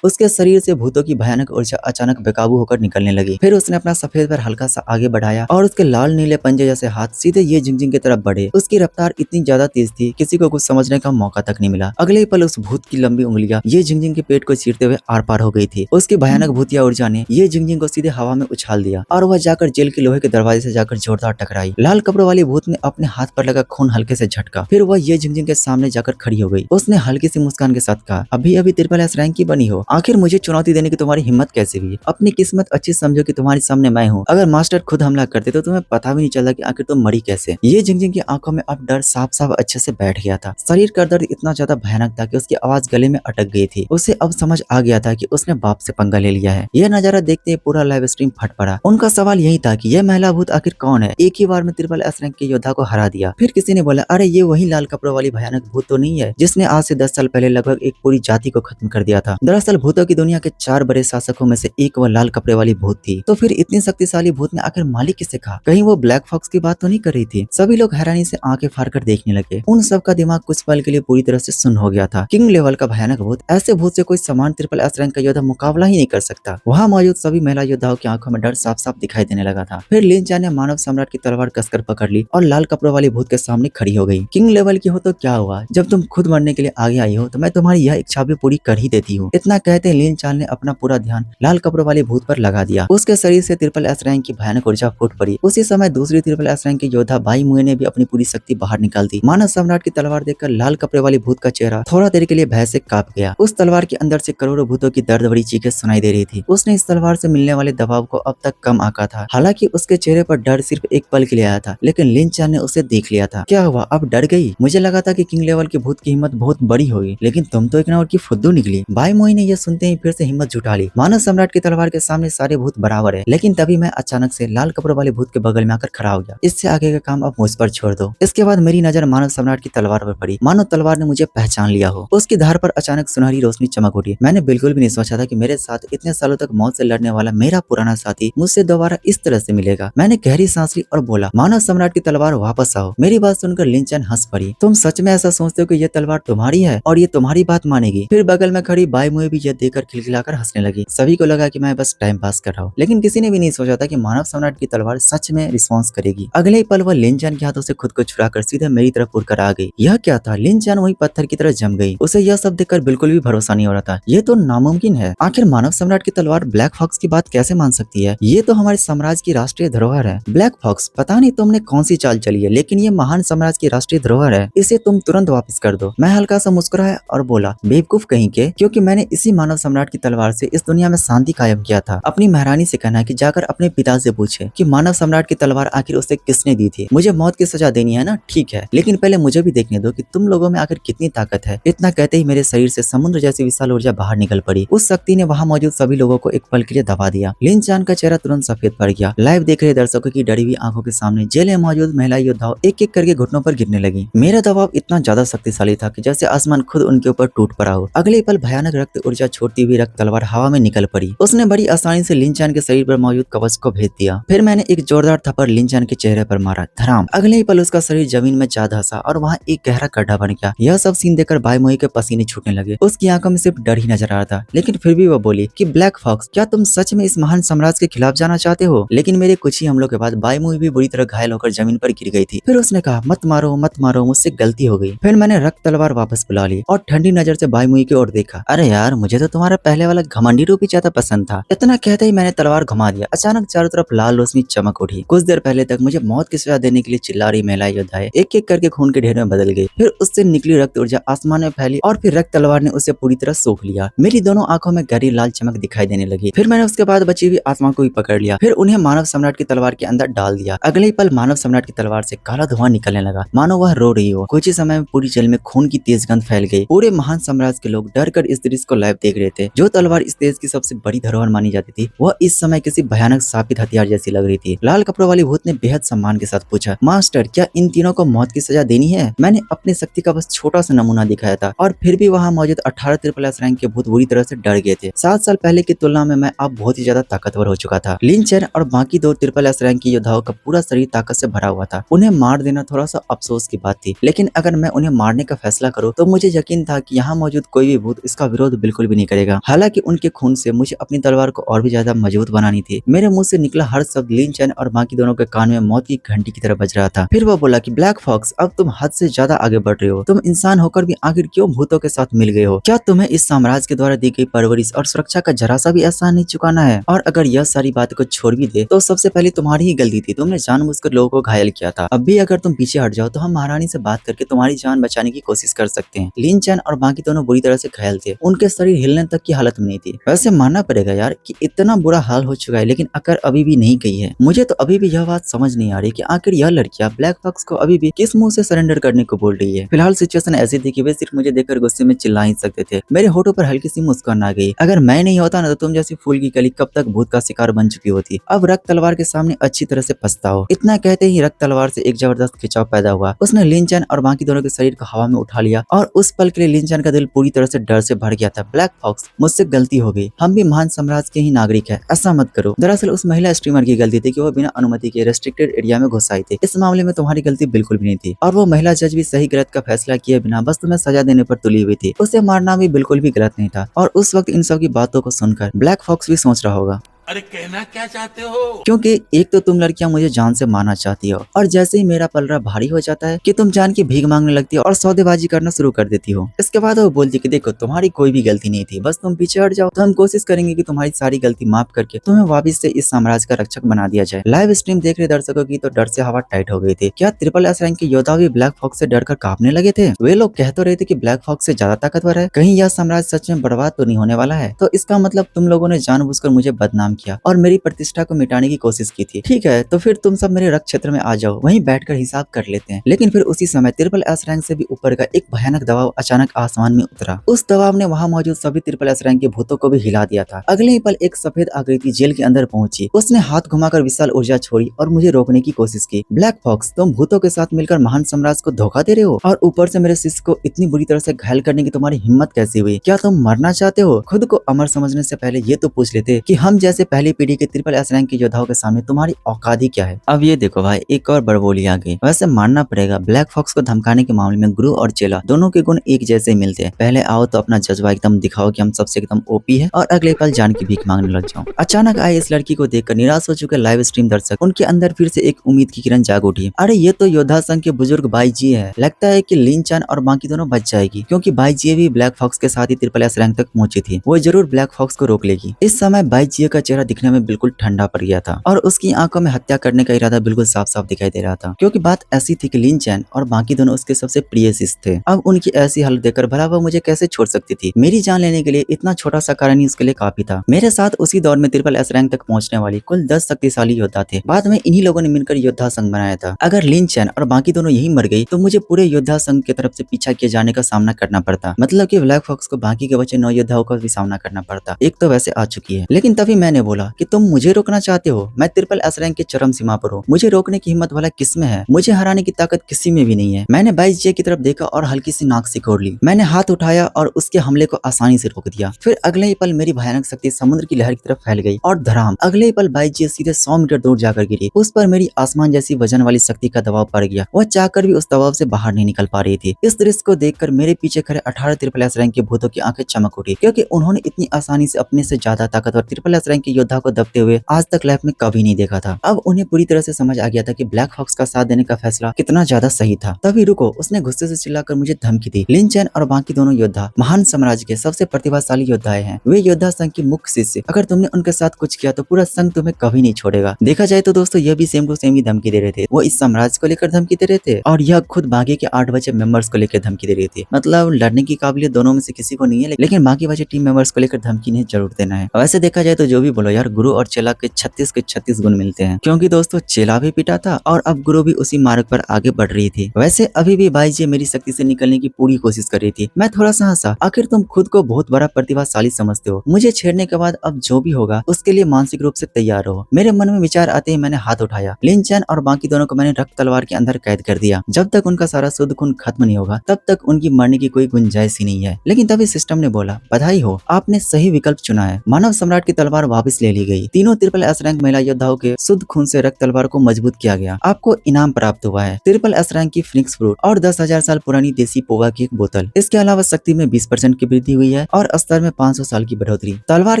उसके शरीर से भूतों की भयानक ऊर्जा अचानक बेकाबू होकर निकलने लगी। फिर उसने अपना सफेद पैर हल्का सा आगे बढ़ाया और उसके लाल नीले पंजे जैसे हाथ सीधे ये जिंग जिंग की तरफ बढ़े। उसकी रफ्तार इतनी ज्यादा तेज थी, किसी को कुछ समझने का मौका तक नहीं मिला। अगले ही पल उस भूत की लंबी उंगलियां ये जिंग जिंग के पेट को चीरते हुए आर पार हो गई थी। उसकी भयानक भूतिया ऊर्जा ने ये जिंग जिंग को सीधे हवा में उछाल दिया और वह जाकर जेल के लोहे के दरवाजे से जाकर जोरदार टकराई। लाल कपड़ों वाली भूत ने अपने हाथ पर लगा खून हल्के से झटका, फिर वह ये जिंग जिंग के सामने जाकर खड़ी हो गई। उसने हल्की सी मुस्कान के साथ कहा, अभी अभी ट्रिपल एस रैंक की बनी हो, आखिर मुझे चुनौती देने की तुम्हारी हिम्मत कैसे हुई? अपनी किस्मत अच्छी समझो कि तुम्हारे सामने मैं हूँ। अगर मास्टर खुद हमला करते तो तुम्हें पता भी नहीं चलता कि आखिर तुम मरी कैसे। ये जिंग जिंग की आंखों में अब डर साफ साफ अच्छे से बैठ गया था। शरीर का दर्द इतना ज्यादा भयानक था कि उसकी आवाज गले में अटक गई थी। उसे अब समझ आ गया था कि उसने बाप से पंगा ले लिया है। यह नजारा देखते ही पूरा लाइव स्ट्रीम फट पड़ा। उनका सवाल यही था कि यह महिला भूत आखिर कौन है, एक ही बार में ट्रिपल एस रैंक के योद्धा को हरा दिया। फिर किसी ने बोला, अरे ये वही लाल कपड़ों वाली भयानक भूत तो नहीं है जिसने आज से 10 साल पहले लगभग एक पूरी जाति को खत्म कर दिया था। दरअसल भूतों की दुनिया के 4 बड़े शासकों में से एक वह लाल कपड़े वाली भूत थी। तो फिर इतनी शक्तिशाली भूत ने आखिर मालिक किसे कहा? कहीं वो ब्लैक फॉक्स की बात तो नहीं कर रही थी? सभी लोग हैरानी से आंखें फाड़कर देखने लगे। उन सब का दिमाग कुछ पल के लिए पूरी तरह से सुन्न हो गया था। किंग लेवल का भयानक भूत, ऐसे भूत से कोई समान ट्रिपल एस रैंक का योद्धा मुकाबला ही नहीं कर सकता। वहाँ मौजूद सभी महिला योद्धाओं की आंखों में डर साफ साफ दिखाई देने लगा था। फिर लिन चान ने मानव सम्राट की तलवार कसकर पकड़ ली और लाल कपड़ों वाली भूत के सामने खड़ी हो गई। किंग लेवल की हो तो क्या हुआ, जब तुम खुद मरने के लिए आगे आई हो तो मैं तुम्हारी यह इच्छा भी पूरी कर ही देती हूँ। इतना कहते लिन चान ने अपना पूरा ध्यान लाल कपड़ों वाले भूत पर लगा दिया। उसके शरीर से ट्रिपल एस रैंक की भयानक ऊर्जा फूट पड़ी। उसी समय दूसरी ट्रिपल एस रैंक की योद्धा बाई मुए ने भी अपनी पूरी शक्ति बाहर निकाल दी। मानव सम्राट की तलवार देखकर लाल कपड़े वाली भूत का चेहरा थोड़ा देर के लिए भय से कांप गया। उस तलवार के अंदर से करोड़ों भूतों की दर्द भरी चीखें सुनाई दे रही थी। उसने इस तलवार से मिलने वाले दबाव को अब तक कम आंका था। हालांकि उसके चेहरे पर डर सिर्फ एक पल के लिए आया था, लेकिन लिन चान ने उसे देख लिया था। क्या हुआ, अब डर गई? मुझे लगा था कि किंग लेवल के भूत की हिम्मत बहुत बड़ी होगी, लेकिन तुम तो एक नंबर की फुद्दू निकली। बाई मोई ने यह सुनते ही फिर से हिम्मत जुटा ली। मानव सम्राट की तलवार के सामने सारे भूत बराबर है, लेकिन तभी मैं अचानक से लाल कपड़ों वाले भूत के बगल में आकर खड़ा हो गया। इससे आगे का काम अब मुझ पर छोड़ दो। इसके बाद मेरी नजर मानव सम्राट की तलवार पर पड़ी। मानो तलवार ने मुझे पहचान लिया हो। उसकी धार पर अचानक सुनहरी रोशनी चमक उठी। मैंने बिल्कुल भी नहीं सोचा था कि मेरे साथ इतने सालों तक मौत से लड़ने वाला मेरा पुराना साथी मुझसे दोबारा इस तरह से मिलेगा। मैंने गहरी सांस ली और बोला, मानव सम्राट की तलवार वापस आओ। मेरी बात सुनकर लिन चैन हंस पड़ी। तुम सच में ऐसा सोचते हो कि ये तलवार तुम्हारी है और ये तुम्हारी बात मानेगी? फिर बगल में खड़ी बाई मुए भी यह देखकर खिलखिलाकर हंसने लगी। सभी को लगा कि मैं बस टाइम पास कर रहा हूँ, लेकिन किसी ने भी नहीं सोचा था कि मानव सम्राट की तलवार सच में रिस्पॉन्स करेगी। अगले ही पल वह लिन चैन के हाथों से खुद को छुड़ाकर सीधे मेरी तरफ उड़कर आ गई। यह क्या था? लिन चैन वही पत्थर की तरह जम गई। उसे यह सब देखकर बिल्कुल भी भरोसा नहीं हो रहा था। ये तो नामुमकिन है। आखिर मानव सम्राट की तलवार ब्लैक फॉक्स की बात कैसे मान सकती है? ये तो हमारे साम्राज्य की राष्ट्रीय धरोहर है। ब्लैक फॉक्स, पता नहीं तुमने कौन सी चाल चली है, लेकिन ये महान साम्राज्य की राष्ट्रीय धरोहर है। इसे तुम तुरंत वापस कर दो। मैं हल्का सा मुस्कुराया और बोला, बेवकूफ कहीं के, क्योंकि मैंने इसी मानव सम्राट की तलवार से इस दुनिया में शांति कायम किया था। अपनी महारानी से कहना है कि जाकर अपने पिता से पूछे कि मानव सम्राट की तलवार आखिर उसे किसने दी थी। मुझे मौत की सजा देनी है ना, ठीक है, लेकिन पहले मुझे भी देखने दो कि तुम लोगों में आखिर कितनी ताकत है। इतना कहते ही मेरे शरीर से समुद्र जैसी विशाल ऊर्जा बाहर निकल पड़ी। उस शक्ति ने वहां मौजूद सभी लोगों को एक पल के लिए दबा दिया। लिन चान का चेहरा तुरंत सफेद पड़ गया। लाइव देख रहे दर्शकों की डरी हुई आंखों के सामने जेल में मौजूद महिला योद्धाओं एक एक करके घुटनों पर गिरने लगी। मेरा दबाव इतना ज्यादा शक्तिशाली था कि जैसे आसमान खुद उनके ऊपर टूट पड़ा हो। अगले पल भयानक रक्त ऊर्जा छोड़ती हुई रक्त तलवार हवा में निकल पड़ी। उसने बड़ी आसानी से लिन चान के शरीर पर मौजूद कवच को भेद दिया। फिर मैंने एक जोरदार थप्पड़ लिन चान के चेहरे पर मारा। धड़ाम। अगले ही पल उसका शरीर जमीन में जा धंसा और वहाँ एक गहरा गड्ढा बन गया। यह सब सीन देखकर भाई मोई के पसीने छूटने लगे। उसकी आंखों में सिर्फ डर ही नजर आ रहा था, लेकिन फिर भी वो बोली कि ब्लैक फॉक्स, क्या तुम सच में इस महान साम्राज्य के खिलाफ जाना चाहते हो? लेकिन मेरे कुछ ही हमलों के बाद बाई मुई भी बुरी तरह घायल होकर जमीन पर गिर गई थी। फिर उसने कहा, मत मारो मत मारो, मुझसे गलती हो गई। फिर मैंने रक्त तलवार वापस बुला ली और ठंडी नजर से बाई मुई की ओर देखा। अरे यार, मुझे तो तुम्हारा पहले वाला घमंडी रूप ही ज्यादा पसंद था। इतना कहते ही मैंने तलवार घुमा दिया। अचानक चारों तरफ लाल रोशनी चमक उठी। कुछ देर पहले तक मुझे मौत की सजा देने के लिए चिल्ला रही महिला योद्धाएं एक एक करके खून के ढेर में बदल गई। फिर उससे निकली रक्त ऊर्जा आसमान में फैली और फिर रक्त तलवार ने उसे पूरी तरह सोख लिया। मेरी दोनों आंखों में गहरी लाल चमक दिखाई देने लगी। फिर मैंने उसके बाद बची हुई आत्मा को भी पकड़ लिया। फिर उन्हें मानव सम्राट की तलवार के अंदर डाल दिया। अगले ही पल मानव सम्राट की तलवार से काला धुआं निकलने लगा, मानो वह रो रही हो। कुछ ही समय में पूरी जेल में खून की तेज गंध फैल गई। पूरे महान साम्राज्य के लोग डर कर इस दृश्य को लाइव देख रहे थे। जो तलवार इस देश की सबसे बड़ी धरोहर मानी जाती थी, वह इस समय किसी भयानक स्थापित हथियार जैसी लग रही थी। लाल कपड़ों वाली भूत ने बेहद सम्मान के साथ पूछा, मास्टर, क्या इन तीनों को मौत की सजा देनी है? मैंने अपनी शक्ति का बस छोटा सा नमूना दिखाया था और फिर भी वहाँ मौजूद 18 ट्रिपल एस रैंक के भूत बुरी तरह से डर गए थे। 7 साल पहले की तुलना में मैं अब बहुत ही ज्यादा ताकतवर हो चुका था। लिन चैन और बाकी 2 ट्रिपल एस रैंक के योद्धाओं का पूरा शरीर ताकत से भरा हुआ था। उन्हें मार देना थोड़ा सा अफसोस की बात थी, लेकिन अगर मैं उन्हें मारने का फैसला करूँ तो मुझे यकीन था कि यहाँ मौजूद कोई भी भूत इसका विरोध बिल्कुल भी नहीं करेगा। हालांकि उनके खून से मुझे अपनी तलवार को और भी ज्यादा मजबूत बनानी थी। मेरे मुंह से निकला हर शब्द लिन चैन और बाकी दोनों के कान में मौत की घंटी की तरह बज रहा था। फिर वो बोला कि ब्लैक फॉक्स, अब तुम हद से ज्यादा आगे बढ़ रहे हो। तुम इंसान होकर भी आखिर क्यों भूतों के साथ मिल गए हो? क्या तुम्हें इस साम्राज्य के द्वारा दी गई परवरिश और सुरक्षा का जरा सा भी एहसान नहीं चुकाना है? और अगर यह सारी बात को छोड़ भी दे तो सबसे पहले तुम्हारी ही गलती थी। तुमने जानबूझकर लोगों को घायल किया था। अब भी अगर तुम पीछे हट जाओ तो हम महारानी से बात करके तुम्हारी जान बचाने की कोशिश कर सकते हैं। लिन चैन और बाकी दोनों बुरी तरह से घायल थे। उनके शरीर हिलने तक की हालत में नहीं थी। वैसे मानना पड़ेगा यार कि इतना बुरा हाल हो चुका है, लेकिन अकर अभी भी नहीं गई है। मुझे तो अभी भी यह बात समझ नहीं आ रही कि आखिर यह लड़कियां ब्लैक फॉक्स को अभी भी किस मुंह से सरेंडर करने को बोल रही है। फिलहाल सिचुएशन ऐसी थी कि वे सिर्फ मुझे देखकर गुस्से में चिल्ला ही सकते थे। मेरे होठों पर हल्की सी मुस्कान आ गई। अगर मैं नहीं होता ना तो तुम जैसी फूल की कली कब तक भूत का शिकार बन चुकी होती। अब रक्त तलवार के सामने अच्छी तरह से पछताओ। इतना कहते ही रक्त तलवार से एक जबरदस्त खिंचाव पैदा हुआ। उसने लिन चैन और बाकी दोनों के शरीर को हवा में उठा लिया और उस पल के लिए लिन चैन का दिल पूरी तरह से डर से भर गया था। ब्लैक फॉक्स, मुझसे गलती हो गई। हम भी महान साम्राज्य के ही नागरिक है, ऐसा मत करो। दरअसल उस महिला स्ट्रीमर की गलती थी कि वो बिना अनुमति के रेस्ट्रिक्टेड एरिया में घुस आई थी। इस मामले में तुम्हारी गलती बिल्कुल भी नहीं थी और वो महिला जज भी सही गलत का फैसला किए बिना बस तुम्हें सजा देने पर तुली हुई थी। उसे मारना भी बिल्कुल भी गलत नहीं था। और उस वक्त इन सब की बातों को सुनकर ब्लैक फॉक्स भी सोच रहा होगा, अरे कहना क्या चाहते हो? क्योंकि एक तो तुम लड़कियां मुझे जान से मारना चाहती हो और जैसे ही मेरा पलड़ा भारी हो जाता है कि तुम जान की भीख मांगने लगती हो और सौदेबाजी करना शुरू कर देती हो। इसके बाद वो बोलती कि देखो, तुम्हारी कोई भी गलती नहीं थी, बस तुम पीछे हट जाओ तो हम कोशिश करेंगे कि तुम्हारी सारी गलती माफ करके तुम्हें वापस से इस साम्राज्य का रक्षक बना दिया जाए। लाइव स्ट्रीम देख रहे दर्शकों की तो डर से हवा टाइट हो गई थी। क्या ट्रिपल एस रैंक के योद्धा भी ब्लैक फॉक्स से डर कर कांपने लगे थे? वे लोग कह तो रहे थे कि ब्लैक फॉक्स से ज्यादा ताकतवर है, कहीं यह साम्राज्य सच में बर्बाद तो नहीं होने वाला है। तो इसका मतलब तुम लोगों ने जानबूझकर मुझे बदनाम किया और मेरी प्रतिष्ठा को मिटाने की कोशिश की थी। ठीक है, तो फिर तुम सब मेरे रक्त क्षेत्र में आ जाओ, वहीं बैठकर हिसाब कर लेते हैं। लेकिन फिर उसी समय ट्रिपल एस रैंक से भी ऊपर का एक भयानक दबाव अचानक आसमान में उतरा। उस दबाव ने वहां मौजूद सभी ट्रिपल एस रैंक के भूतों को भी हिला दिया था। अगले ही पल एक सफेद आकृति जेल के अंदर पहुंची। उसने हाथ घुमाकर विशाल ऊर्जा छोड़ी और मुझे रोकने की कोशिश की। ब्लैक फॉक्स, तुम भूतों के साथ मिलकर महान साम्राज्य को धोखा दे रहे हो और ऊपर से मेरे शिष्य को इतनी बुरी तरह से घायल करने की तुम्हारी हिम्मत कैसी हुई? क्या तुम मरना चाहते हो? खुद को अमर समझने से पहले ये तो पूछ लेते कि हम जैसे जैसे पहली पीढ़ी के ट्रिपल एस रैंक के योद्धाओं के सामने तुम्हारी औकात ही क्या है। अब ये देखो भाई, एक और बड़बोली आ गई। वैसे मानना पड़ेगा, ब्लैक फॉक्स को धमकाने के मामले में गुरु और चेला दोनों के गुण एक जैसे ही मिलते हैं। पहले आओ तो अपना जज्बा एकदम दिखाओ कि हम सबसे एकदम ओपी है, और अगले पल जान की भीख मांगने लग जाओ। अचानक आए इस लड़की को देखकर निराश हो चुके लाइव स्ट्रीम दर्शक, उनके अंदर फिर से एक उम्मीद की किरण जाग उठी। अरे ये तो योद्धा संघ के बुजुर्ग बाई जी है, लगता है कि लिन चैन और बाकी दोनों बच जाएगी, क्योंकि बाई जी भी ब्लैक फॉक्स के साथ ही ट्रिपल एस रैंक तक पहुंची थी। वो जरूर ब्लैक फॉक्स को रोक लेगी। इस समय बाई जी का चेहरा दिखने में बिल्कुल ठंडा पड़ गया था, और उसकी आंखों में हत्या करने का इरादा बिल्कुल साफ साफ दिखाई दे रहा था, क्योंकि बात ऐसी थी कि लिन चैन और बाकी दोनों उसके सबसे प्रिय शिष्य थे। अब उनकी ऐसी हालत देखकर भला वो मुझे कैसे छोड़ सकती थी। मेरी जान लेने के लिए इतना छोटा सा कारण ही उसके लिए काफी था। मेरे साथ उसी दौर में ट्रिपल एस रैंक तक पहुंचने वाली कुल 10 शक्तिशाली योद्धा थे। बाद में इन्हीं लोगों ने मिलकर योद्धा संघ बनाया था। अगर लिन चैन और बाकी दोनों यही मर गई तो मुझे पूरे योद्धा संघ की तरफ से पीछा किए जाने का सामना करना पड़ता। मतलब कि ब्लैक फॉक्स को बाकी के बचे 9 योद्धाओं का भी सामना करना पड़ता। एक तो वैसे आ चुकी है, लेकिन तभी मैंने बोला कि तुम मुझे रोकना चाहते हो। मैं ट्रिपल एस रैंक के चरम सीमा पर हूँ। मुझे रोकने की हिम्मत वाला किसमें है? मुझे हराने की ताकत किसी में भी नहीं है। मैंने बाईस जे की तरफ देखा और हल्की सी नाक सिकोड़ ली। मैंने हाथ उठाया और उसके हमले को आसानी से रोक दिया। फिर अगले ही पल मेरी भयानक शक्ति समुद्र की लहर की तरफ फैल गई और धड़ाम, अगले ही पल बाईस जे सीधे 100 मीटर दूर जाकर गिरी। उस पर मेरी आसमान जैसी वजन वाली शक्ति का दबाव पड़ गया। वह चाहकर भी उस दबाव से बाहर नहीं निकल पा रही थी। इस दृश्य को देखकर मेरे पीछे खड़े 18 ट्रिपल एस रैंक के भूतों की आंखें चमक उठी, क्योंकि उन्होंने इतनी आसानी से अपने से ज्यादा ताकतवर ट्रिपल एस रैंक के योद्धा को दबते हुए आज तक लाइफ में कभी नहीं देखा था। अब उन्हें पूरी तरह से समझ आ गया था कि ब्लैक फॉक्स का साथ देने का फैसला कितना ज्यादा सही था। तभी रुको, उसने गुस्से से चिल्लाकर मुझे धमकी दी। लिन चैन और बाकी दोनों योद्धा महान साम्राज्य के सबसे प्रतिभाशाली योद्धाएं हैं। वे योद्धा संघ के मुख्य शिष्य। अगर तुमने उनके साथ कुछ किया तो पूरा संघ तुम्हें कभी नहीं छोड़ेगा। देखा जाए तो दोस्तों, ये भी सेम टू सेम ही धमकी दे रहे थे। वो इस साम्राज्य को लेकर धमकी दे रहे थे और यह खुद बाकी के 8 बचे मेंबर्स को लेकर धमकी दे रही थी। मतलब लड़ने की काबिलियत दोनों में से किसी को नहीं है, लेकिन बाकी बचे टीम मेंबर्स को लेकर धमकी नहीं जरूर देना है। वैसे देखा जाए तो जो भी बोलो यार, गुरु और चेला के 36 गुण मिलते हैं, क्योंकि दोस्तों चेला भी पिटा था और अब गुरु भी उसी मार्ग पर आगे बढ़ रही थी। वैसे अभी भी बाई जी मेरी शक्ति से निकलने की पूरी कोशिश कर रही थी। मैं थोड़ा सा हंसा। आखिर तुम खुद को बहुत बड़ा प्रतिभाशाली समझते हो। मुझे छेड़ने के बाद अब जो भी होगा उसके लिए मानसिक रूप से तैयार रहो। मेरे मन में विचार आते ही मैंने हाथ उठाया। लिन चैन और बाकी दोनों को मैंने रक्त तलवार के अंदर कैद कर दिया। जब तक उनका सारा शुद्ध खून खत्म नहीं होगा तब तक उनकी मरने की कोई गुंजाइश ही नहीं है। लेकिन तभी सिस्टम ने बोला, बधाई हो, आपने सही विकल्प चुना है। मानव सम्राट की तलवार वापस ले ली गई। तीनों ट्रिपल एस रैंक महिला योद्धाओं के शुद्ध खून से रक्त तलवार को मजबूत किया गया। आपको इनाम प्राप्त हुआ है ट्रिपल एस रैंक की फिनिक्स फ्रूट और 10,000 साल पुरानी देसी पोहा की एक बोतल। इसके अलावा शक्ति में 20% की वृद्धि हुई है और स्तर में 500 साल की बढ़ोतरी। तलवार